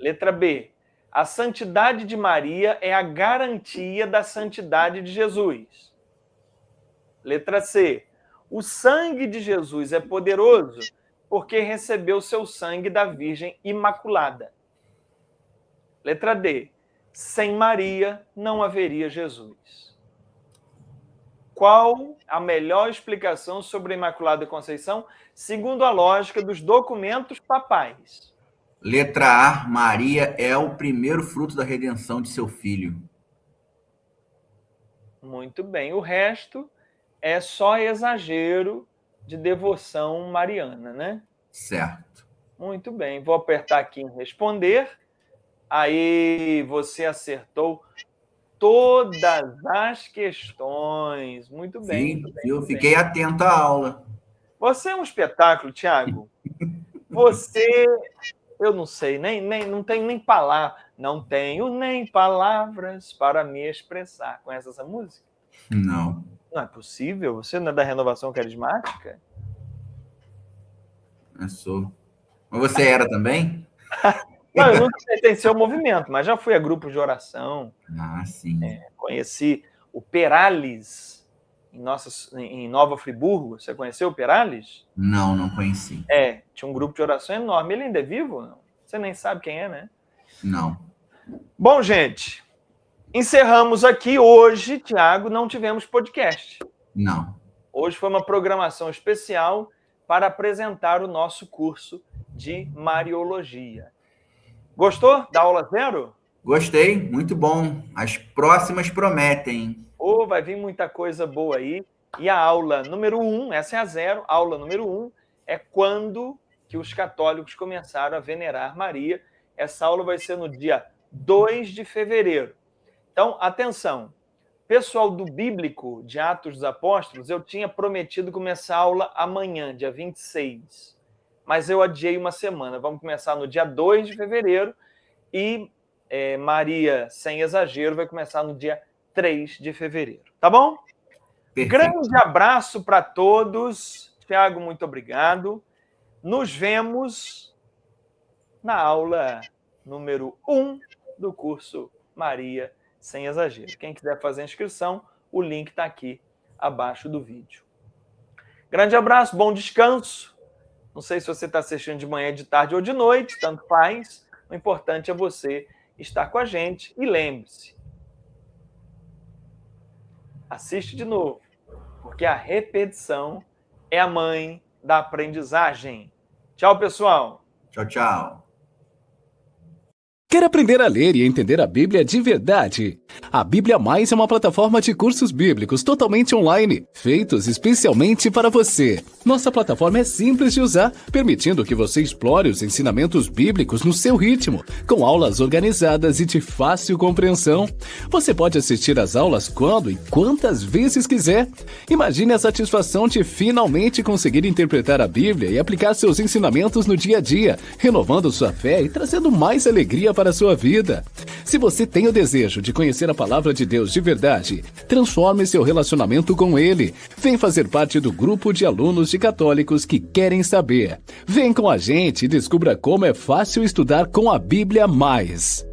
Letra B. A santidade de Maria é a garantia da santidade de Jesus. Letra C. O sangue de Jesus é poderoso porque recebeu seu sangue da Virgem Imaculada. Letra D. Sem Maria não haveria Jesus. Qual a melhor explicação sobre a Imaculada Conceição segundo a lógica dos documentos papais? letra A, Maria é o primeiro fruto da redenção de seu filho. Muito bem. O resto é só exagero de devoção mariana, né? Certo. Muito bem. Vou apertar aqui em responder. Aí você acertou todas as questões. Muito bem. Muito bem, Eu muito bem. fiquei atento à aula. Você é um espetáculo, Thiago. Você, eu não sei, não tenho nem palavras. Não tenho nem palavras para me expressar. Conhece essa música? Não. Não é possível? Você não é da Renovação Carismática? Eu sou. Mas você era também? Não, eu nunca pertenci ao movimento, mas já fui a grupos de oração. Ah, sim. Conheci o Perales em Nova Friburgo. Você conheceu o Perales? Não conheci. Tinha um grupo de oração enorme. Ele ainda é vivo? Não? Você nem sabe quem é, né? Não. Bom, gente, encerramos aqui. Hoje, Thiago, não tivemos podcast. Não. Hoje foi uma programação especial para apresentar o nosso curso de Mariologia. Gostou da aula 0? Gostei, muito bom. As próximas prometem. Vai vir muita coisa boa aí. E a aula número 1, essa é a 0, a aula número 1 é quando que os católicos começaram a venerar Maria. Essa aula vai ser no dia 2 de fevereiro. Então, atenção. Pessoal do Bíblico de Atos dos Apóstolos, eu tinha prometido começar a aula amanhã, dia 26. Mas eu adiei uma semana. Vamos começar no dia 2 de fevereiro e Maria, sem exagero, vai começar no dia 3 de fevereiro. Tá bom? Perfeito. Grande abraço para todos. Thiago, muito obrigado. Nos vemos na aula número 1 do curso Maria Sem Exagero. Quem quiser fazer a inscrição, o link está aqui abaixo do vídeo. Grande abraço, bom descanso. Não sei se você está assistindo de manhã, de tarde ou de noite, tanto faz. O importante é você estar com a gente. E lembre-se, assiste de novo, porque a repetição é a mãe da aprendizagem. Tchau, pessoal. Tchau, tchau. Quer aprender a ler e entender a Bíblia de verdade? A Bíblia Mais é uma plataforma de cursos bíblicos totalmente online, feitos especialmente para você. Nossa plataforma é simples de usar, permitindo que você explore os ensinamentos bíblicos no seu ritmo, com aulas organizadas e de fácil compreensão. Você pode assistir às aulas quando e quantas vezes quiser. Imagine a satisfação de finalmente conseguir interpretar a Bíblia e aplicar seus ensinamentos no dia a dia, renovando sua fé e trazendo mais alegria para a sua vida. Se você tem o desejo de conhecer a palavra de Deus de verdade, transforme seu relacionamento com Ele. Vem fazer parte do grupo de alunos de católicos que querem saber. Vem com a gente e descubra como é fácil estudar com a Bíblia Mais.